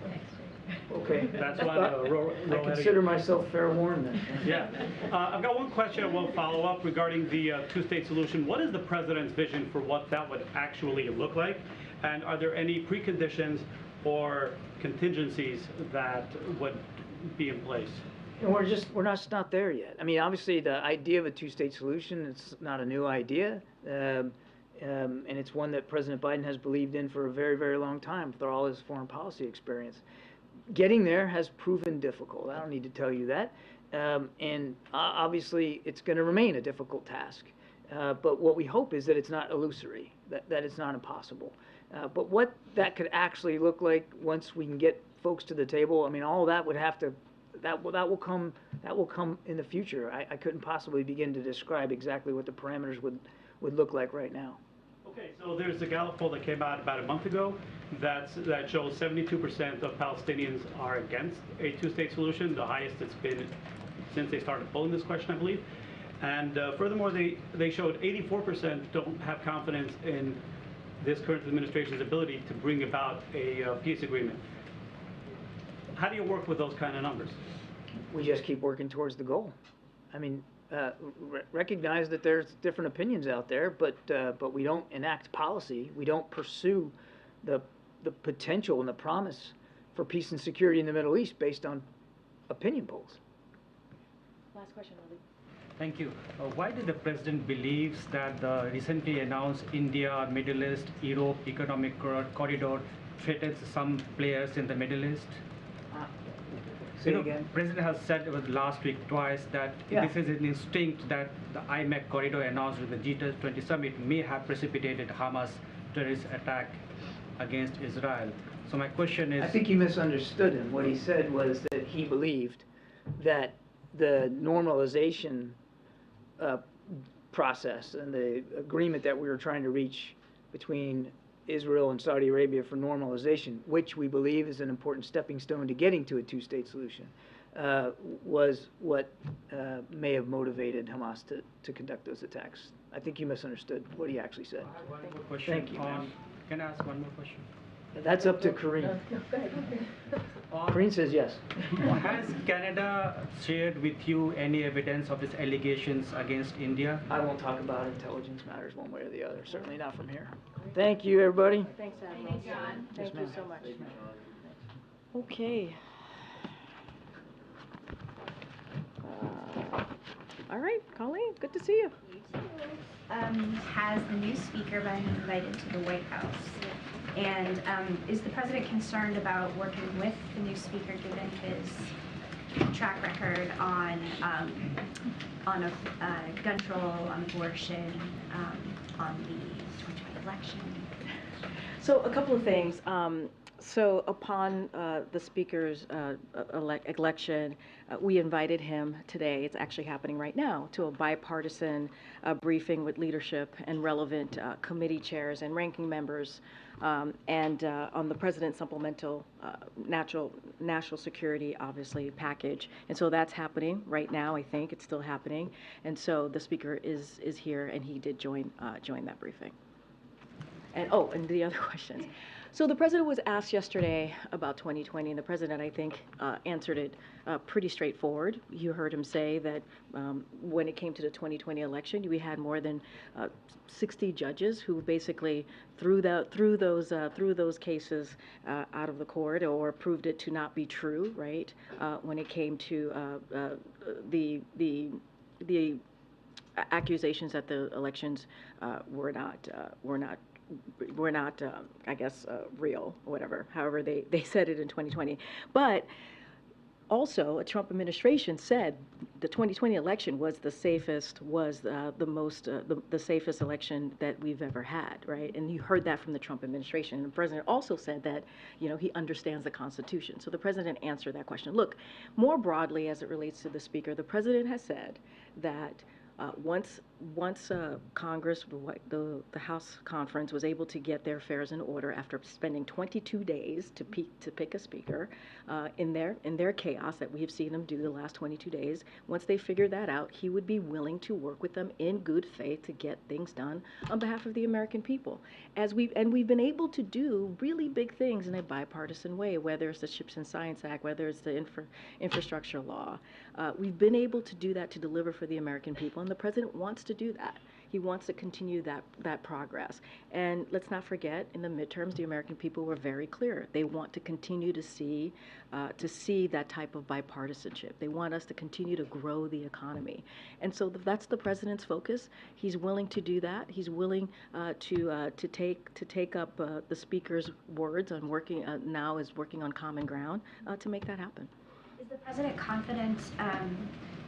Okay. That's why I consider myself fair warned then. Yeah. I've got one question I will follow up regarding the two-state solution. What is the President's vision for what that would actually look like? And are there any preconditions or contingencies that would be in place? And we're not there yet. I mean, obviously, the idea of a two-state solution is not a new idea, and it's one that President Biden has believed in for a very, very long time through all his foreign policy experience. Getting there has proven difficult. I don't need to tell you that, and obviously, it's going to remain a difficult task. But what we hope is that it's not illusory, that it's not impossible. But what that could actually look like once we can get folks to the table, I mean, all of that would have to. That will come in the future. I couldn't possibly begin to describe exactly what the parameters would look like right now. Okay, so there's a Gallup poll that came out about a month ago that shows 72% of Palestinians are against a two-state solution, the highest it's been since they started polling this question, I believe. And furthermore, they showed 84% don't have confidence in this current administration's ability to bring about a peace agreement. How do you work with those kind of numbers? We just keep working towards the goal. I mean, recognize that there's different opinions out there, but we don't enact policy. We don't pursue the potential and the promise for peace and security in the Middle East based on opinion polls. Last question, Ali. Thank you. Why do the President believes that the recently announced India, Middle East, Europe economic corridor threatens some players in the Middle East? Say again. President has said over the last week twice that this is an instinct that the IMEC corridor announced with the G20 summit may have precipitated Hamas terrorist attack against Israel. So my question is... I think you misunderstood him. What he said was that he believed that the normalization process and the agreement that we were trying to reach between Israel and Saudi Arabia for normalization, which we believe is an important stepping stone to getting to a two-state solution, was what may have motivated Hamas to conduct those attacks. I think you misunderstood what he actually said. I have one more question. Thank you. Can I ask one more question? That's up to Karine. No, go ahead. Karine says yes. Has Canada shared with you any evidence of its allegations against India? I won't talk about intelligence matters one way or the other, certainly not from here. Thank you, everybody. Thanks, Admiral. Thanks, John. Thank you ma'am. so much. Okay. All right, Colleen, good to see you. You too. Has the new speaker been invited to the White House? And is the president concerned about working with the new speaker given his track record on gun control, on abortion, on the 2020 election? So a couple of things. So upon the speaker's election, we invited him today, it's actually happening right now, to a bipartisan briefing with leadership and relevant committee chairs and ranking members and on the president's supplemental national security, obviously, package. And so that's happening right now, I think. It's still happening. And so the speaker is here, and he did join that briefing. And and the other questions. So the president was asked yesterday about 2020, and the president, I think, answered it pretty straightforward. You heard him say that when it came to the 2020 election, we had more than 60 judges who basically threw those cases out of the court or proved it to not be true, right? When it came to the accusations that the elections were not, I guess, real, or whatever, however they said it in 2020. But also, a Trump administration said the 2020 election was the safest, the safest election that we've ever had, right? And you heard that from the Trump administration. And the president also said that, he understands the Constitution. So the president answered that question. Look, more broadly, as it relates to the speaker, the president has said that once Congress, the House conference, was able to get their affairs in order after spending 22 days to pick a speaker, in their chaos that we have seen them do the last 22 days, once they figured that out, he would be willing to work with them in good faith to get things done on behalf of the American people. We've been able to do really big things in a bipartisan way, whether it's the Chips and Science Act, whether it's the infrastructure law. We've been able to do that to deliver for the American people, and the president wants to do that. He wants to continue that progress. And let's not forget, in the midterms, the American people were very clear. They want to continue to see that type of bipartisanship. They want us to continue to grow the economy. And so that's the president's focus. He's willing to do that. He's willing to take up the speaker's words on working on common ground to make that happen. Is the president confident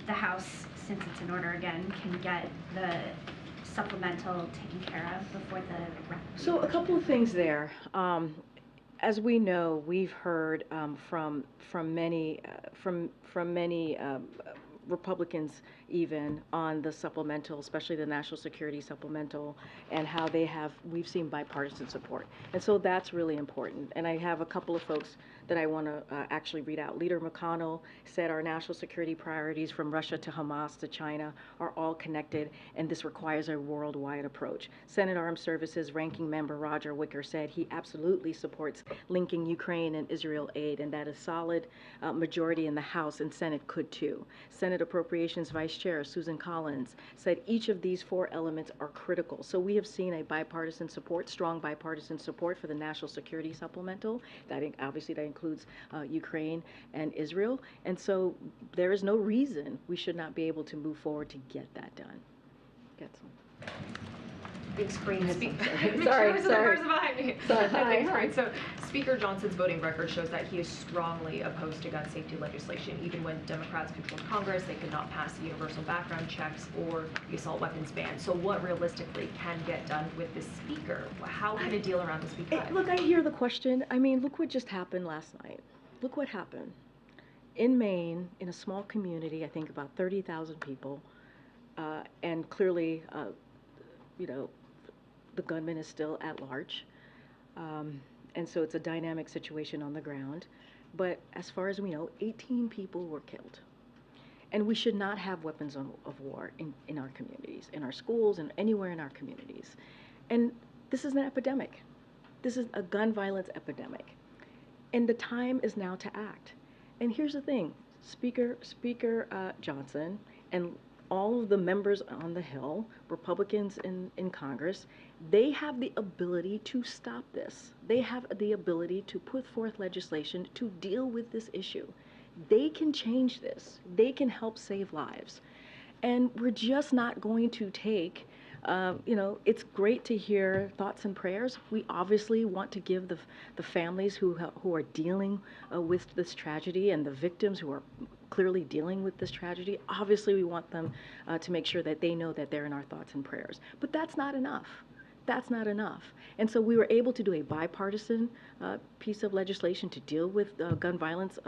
the House, since it's in order again, can get the supplemental taken care of before the So a couple of things there. As we know, we've heard from many Republicans even on the supplemental, especially the national security supplemental, and how we've seen bipartisan support. And so that's really important. And I have a couple of folks that I want to actually read out. Leader McConnell said our national security priorities from Russia to Hamas to China are all connected, and this requires a worldwide approach. Senate Armed Services Ranking Member Roger Wicker said he absolutely supports linking Ukraine and Israel aid, and that a solid majority in the House and Senate could too. Senate Appropriations Vice Chair Susan Collins said each of these four elements are critical. So we have seen a bipartisan support, strong bipartisan support for the national security supplemental. Obviously that includes Ukraine and Israel. And so there is no reason we should not be able to move forward to get that done. Get some. Thanks, Karine. Sorry. Thanks, Karine. So Speaker Johnson's voting record shows that he is strongly opposed to gun safety legislation. Even when Democrats controlled Congress, they could not pass the universal background checks or the assault weapons ban. So what realistically can get done with the speaker? How can a deal around the speaker? Look, I hear the question. I mean, look what just happened last night. Look what happened. In Maine, in a small community, I think about 30,000 people, and clearly, the gunman is still at large. And so it's a dynamic situation on the ground. But as far as we know, 18 people were killed. And we should not have weapons of war in our communities, in our schools, and anywhere in our communities. And this is an epidemic. This is a gun violence epidemic. And the time is now to act. And here's the thing, Speaker Johnson and all of the members on the Hill, Republicans in Congress, they have the ability to stop this. They have the ability to put forth legislation to deal with this issue. They can change this. They can help save lives. And we're just not going to take, it's great to hear thoughts and prayers. We obviously want to give the families who are dealing with this tragedy and the victims who are clearly dealing with this tragedy, obviously we want them to make sure that they know that they're in our thoughts and prayers. But that's not enough. That's not enough. And so we were able to do a bipartisan piece of legislation to deal with gun violence,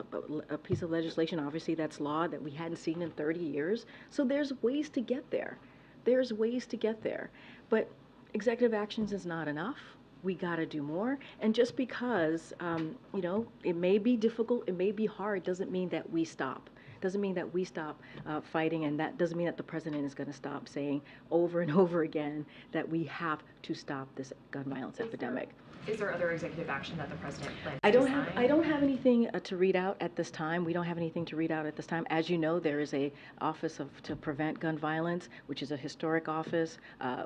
a piece of legislation, obviously that's law that we hadn't seen in 30 years. So there's ways to get there. There's ways to get there. But executive actions is not enough. We got to do more. And just because, it may be difficult, it may be hard, doesn't mean that we stop. Doesn't mean that we stop fighting, and that doesn't mean that the president is going to stop saying over and over again that we have to stop this gun violence epidemic. Is there other executive action that the president plans I to sign? I don't have anything to read out at this time. We don't have anything to read out at this time. As you know, there is a Office to Prevent Gun Violence, which is a historic office,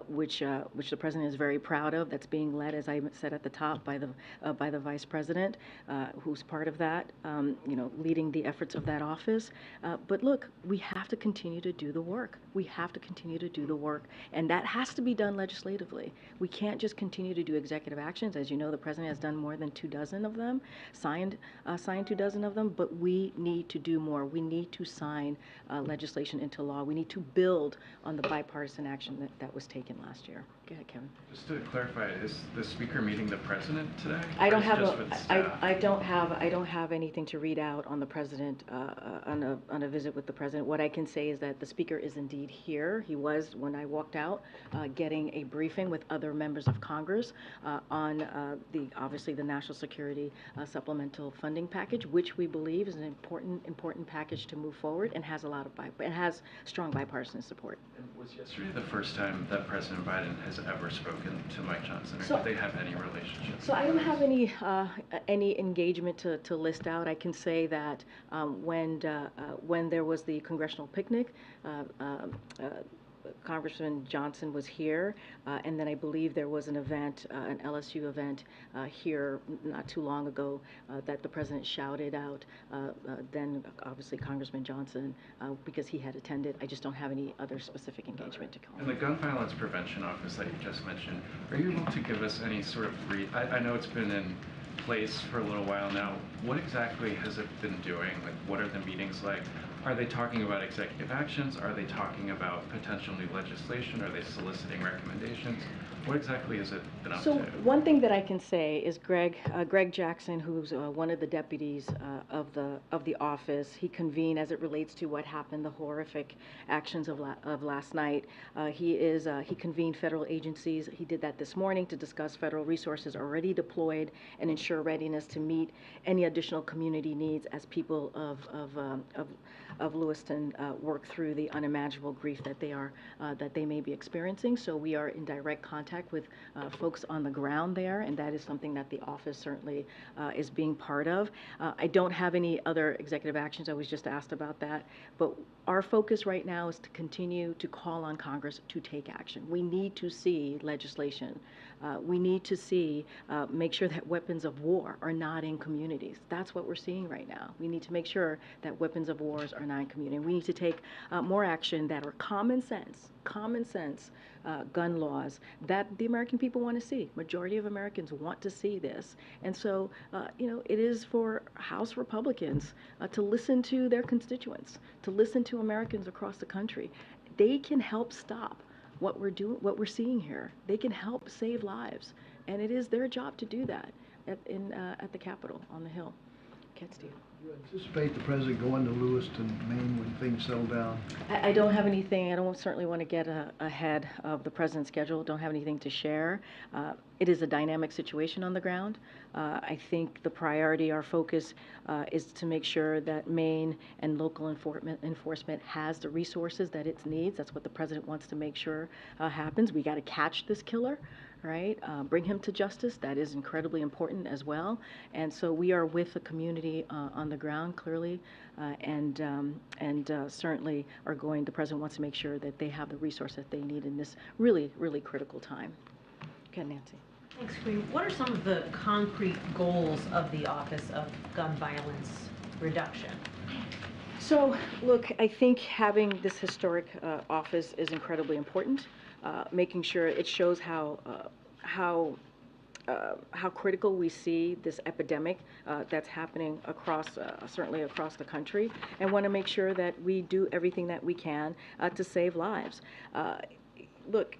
which the president is very proud of. That's being led, as I said at the top, by the vice president, who's part of that, leading the efforts of that office. But look, we have to continue to do the work. We have to continue to do the work, and that has to be done legislatively. We can't just continue to do executive actions. As you know, the president has done more than 24 of them, signed 24 of them, but we need to do more. We need to sign legislation into law. We need to build on the bipartisan action that was taken last year. Go ahead, Kevin. Just to clarify, is the speaker meeting the president today? I don't have have anything to read out on the president on a visit with the president. What I can say is that the speaker is indeed here. He was, when I walked out, getting a briefing with other members of Congress on obviously the national security supplemental funding package, which we believe is an important package to move forward and has strong bipartisan support. And was yesterday the first time that President Biden has ever spoken to Mike Johnson, or So- do they have any relationship? So I don't have any engagement to list out. I can say that when there was the congressional picnic, Congressman Johnson was here, and then I believe there was an event, an LSU event here not too long ago that the president shouted out. Then obviously Congressman Johnson, because he had attended. I just don't have any other specific engagement to call. In the gun violence prevention office that you just mentioned, are you able to give us any sort of I know it's been in place for a little while now. What exactly has it been doing? Like, what are the meetings like? Are they talking about executive actions? Are they talking about potential new legislation? Are they soliciting recommendations? What exactly has it been up to? So one thing that I can say is Greg Jackson, who's one of the deputies of the office, he convened as it relates to what happened, the horrific actions of last night. He convened federal agencies. He did that this morning to discuss federal resources already deployed and ensure readiness to meet any additional community needs as people of Lewiston work through the unimaginable grief that they may be experiencing. So we are in direct contact with folks on the ground there, and that is something that the office certainly is being part of. I don't have any other executive actions. I was just asked about that, but our focus right now is to continue to call on Congress to take action. We need to see legislation. We need to see, make sure that weapons of war are not in communities. That's what we're seeing right now. We need to make sure that weapons of wars are not in community. We need to take more action that are common sense gun laws that the American people want to see. Majority of Americans want to see this. And so, it is for House Republicans to listen to their constituents, to listen to Americans across the country. They can help stop what we're seeing here. They can help save lives. And it is their job to do that at the Capitol on the Hill. Cat Steve. Do you anticipate the president going to Lewiston, Maine when things settle down? I don't have anything. I don't certainly want to get ahead of the president's schedule. Don't have anything to share. It is a dynamic situation on the ground. I think the priority, our focus, is to make sure that Maine and local enforcement has the resources that it needs. That's what the president wants to make sure happens. We got to catch this killer. Right? Bring him to justice. That is incredibly important as well. And so we are with the community on the ground, clearly, and certainly the president wants to make sure that they have the resource that they need in this really, really critical time. Okay, Nancy. Thanks, Karine. What are some of the concrete goals of the Office of Gun Violence Reduction? So, look, I think having this historic office is incredibly important. Making sure it shows how critical we see this epidemic that's happening certainly across the country, and want to make sure that we do everything that we can to save lives. Look,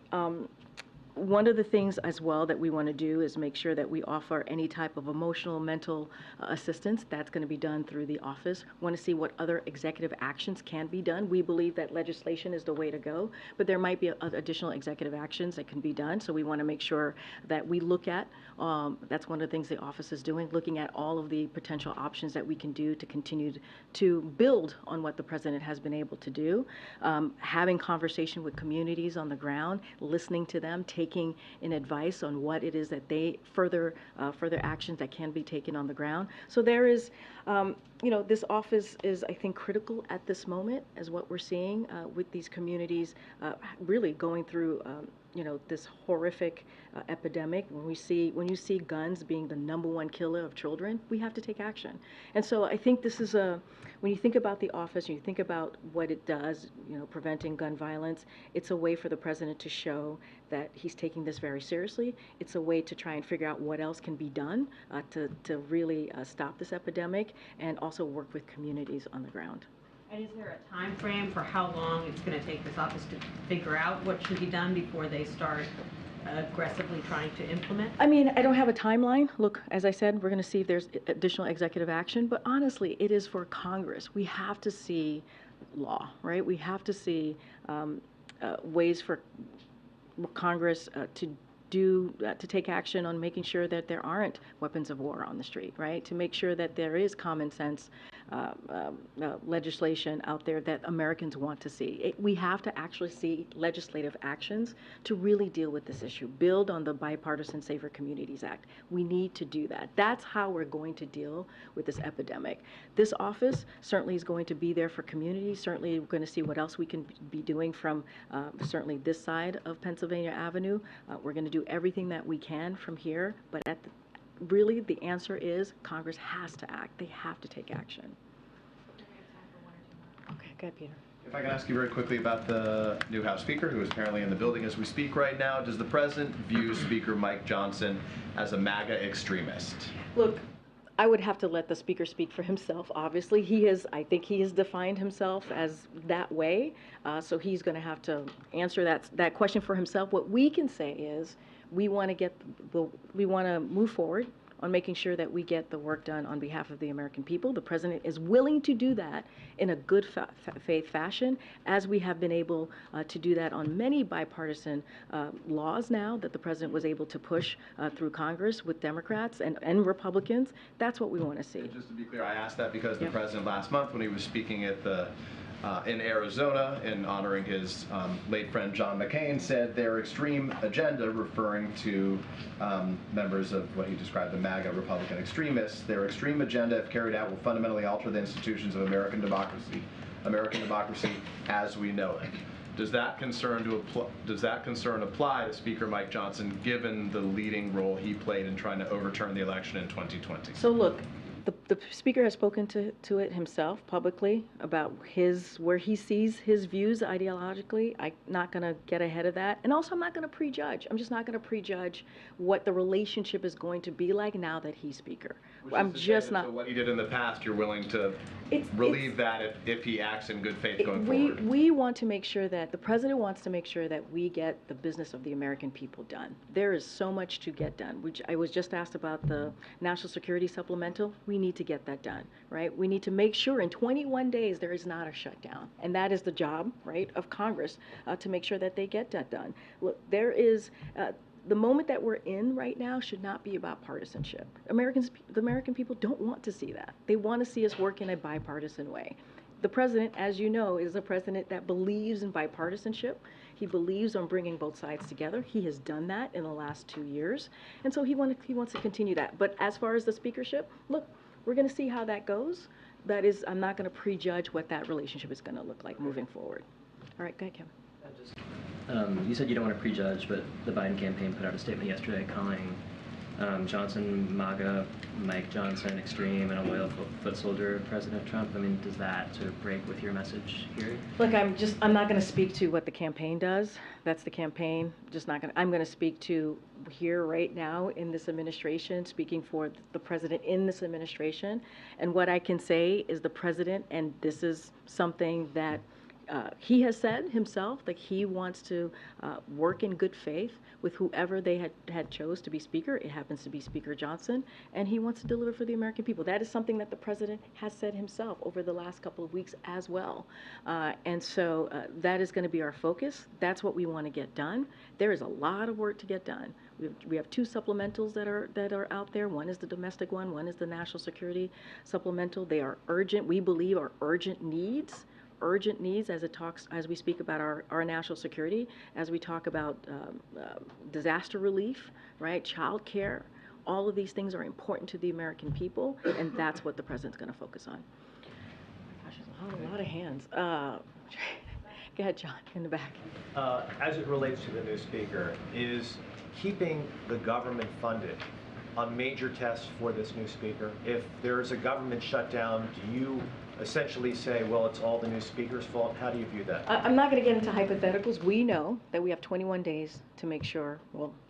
one of the things as well that we want to do is make sure that we offer any type of emotional, mental assistance. That's going to be done through the office. Want to see what other executive actions can be done. We believe that legislation is the way to go, but there might be additional executive actions that can be done. So we want to make sure that we look at, that's one of the things the office is doing, looking at all of the potential options that we can do to continue to build on what the president has been able to do. Having conversation with communities on the ground, listening to them, taking in advice on what it is that they further actions that can be taken on the ground. So there is, this office is, I think, critical at this moment as what we're seeing with these communities really going through this horrific epidemic. When you see guns being the #1 killer of children, we have to take action. And so I think this is when you think about the office, and you think about what it does, preventing gun violence, it's a way for the president to show that he's taking this very seriously. It's a way to try and figure out what else can be done to really stop this epidemic, and also work with communities on the ground. And is there a time frame for how long it's going to take this office to figure out what should be done before they start aggressively trying to implement? I mean, I don't have a timeline. Look, as I said, we're going to see if there's additional executive action, but honestly, it is for Congress. We have to see law, right? We have to see ways for Congress to take action on making sure that there aren't weapons of war on the street, right? To make sure that there is common sense legislation out there that Americans want to see. We have to actually see legislative actions to really deal with this issue. Build on the Bipartisan Safer Communities Act. We need to do that. That's how we're going to deal with this epidemic. This office certainly is going to be there for communities. Certainly we're going to see what else we can be doing from certainly this side of Pennsylvania Avenue. We're going to do everything that we can from here, but really the answer is Congress has to act. They have to take action. Okay, go ahead, Peter. If I can ask you very quickly about the new House Speaker, who is apparently in the building as we speak right now. Does the President view Speaker Mike Johnson as a MAGA extremist? Look, I would have to let the Speaker speak for himself. Obviously, I think he has defined himself as that way, so he's going to have to answer that question for himself. What we can say is we want to move forward on making sure that we get the work done on behalf of the American people. The President is willing to do that in a good faith fashion, as we have been able to do that on many bipartisan laws now that the President was able to push through Congress with Democrats and Republicans. That's what we want to see. And just to be clear, I asked that because the President last month, when he was speaking at the in Arizona in honoring his late friend John McCain, said their extreme agenda, referring to members of what he described the MAGA Republican extremists, their extreme agenda, if carried out, will fundamentally alter the institutions of American democracy as we know it. Does that concern apply to Speaker Mike Johnson, given the leading role he played in trying to overturn the election in 2020? So look, the Speaker has spoken to it himself publicly about where he sees his views ideologically. I'm not going to get ahead of that. And also, I'm not going to prejudge. I'm just not going to prejudge what the relationship is going to be like now that he's Speaker. I'm just not. So what he did in the past, you're willing to relieve that if he acts in good faith going forward? We want to make sure that the President wants to make sure that we get the business of the American people done. There is so much to get done. I was just asked about the National Security Supplemental. We need to get that done, right? We need to make sure in 21 days there is not a shutdown. And that is the job, right, of Congress to make sure that they get that done. Look, there is the moment that we're in right now should not be about partisanship. The American people don't want to see that. They want to see us work in a bipartisan way. The President, as you know, is a president that believes in bipartisanship. He believes on bringing both sides together. He has done that in the last 2 years. And so he wants to continue that. But as far as the speakership, look, we're going to see how that goes. That is, I'm not going to prejudge what that relationship is going to look like moving forward. All right, go ahead, Kevin. You said you don't want to prejudge, but the Biden campaign put out a statement yesterday calling Johnson MAGA, Mike Johnson extreme, and a loyal foot soldier of President Trump. I mean, does that sort of break with your message here? Look, I'm not going to speak to what the campaign does. That's the campaign. I'm going to speak to here right now in this administration, speaking for the President in this administration. And what I can say is the President, and this is something that he has said himself, that he wants to work in good faith with whoever they had chose to be Speaker. It happens to be Speaker Johnson, and he wants to deliver for the American people. That is something that the President has said himself over the last couple of weeks as well. And so that is going to be our focus. That's what we want to get done. There is a lot of work to get done. We have two supplementals that are out there. One is the domestic one is the national security supplemental. They are urgent. We believe are urgent needs as we speak about our national security, as we talk about disaster relief, right, child care. All of these things are important to the American people, and that's what the President's going to focus on. Gosh, there's a lot of hands. Go ahead, John, in the back. As it relates to the new Speaker, is keeping the government funded a major test for this new Speaker? If there's a government shutdown, do you essentially say, well, it's all the new Speaker's fault? How do you view that? I'm not going to get into hypotheticals. We know that we have 21 days to make sure,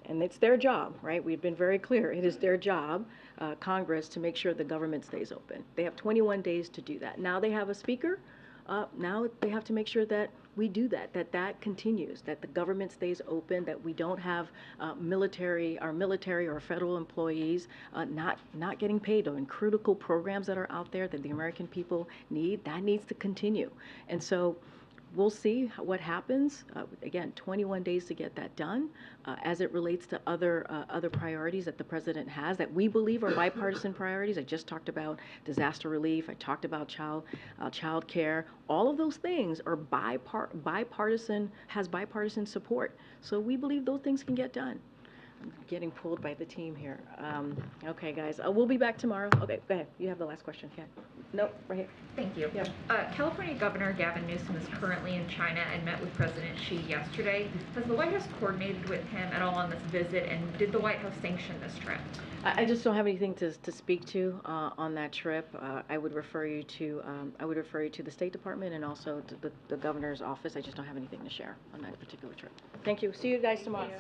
and it's their job, right? We've been very clear. It is their job, Congress, to make sure the government stays open. They have 21 days to do that. Now they have a Speaker. Now they have to make sure that we do that continues, that the government stays open, that we don't have our military or federal employees not getting paid on critical programs that are out there that the American people need. That needs to continue. And so we'll see what happens. Again, 21 days to get that done. As it relates to other priorities that the president has that we believe are bipartisan priorities. I just talked about disaster relief. I talked about child care. All of those things are bipartisan, has bipartisan support. So we believe those things can get done. I'm getting pulled by the team here. Okay, guys, we'll be back tomorrow. Okay, go ahead. You have the last question. Okay. Nope, right here. Thank you. Yeah. California Governor Gavin Newsom is currently in China and met with President Xi yesterday. Has the White House coordinated with him at all on this visit, and did the White House sanction this trip? I just don't have anything to speak to on that trip. I would refer you to the State Department and also to the governor's office. I just don't have anything to share on that particular trip. Thank you. See you guys tomorrow.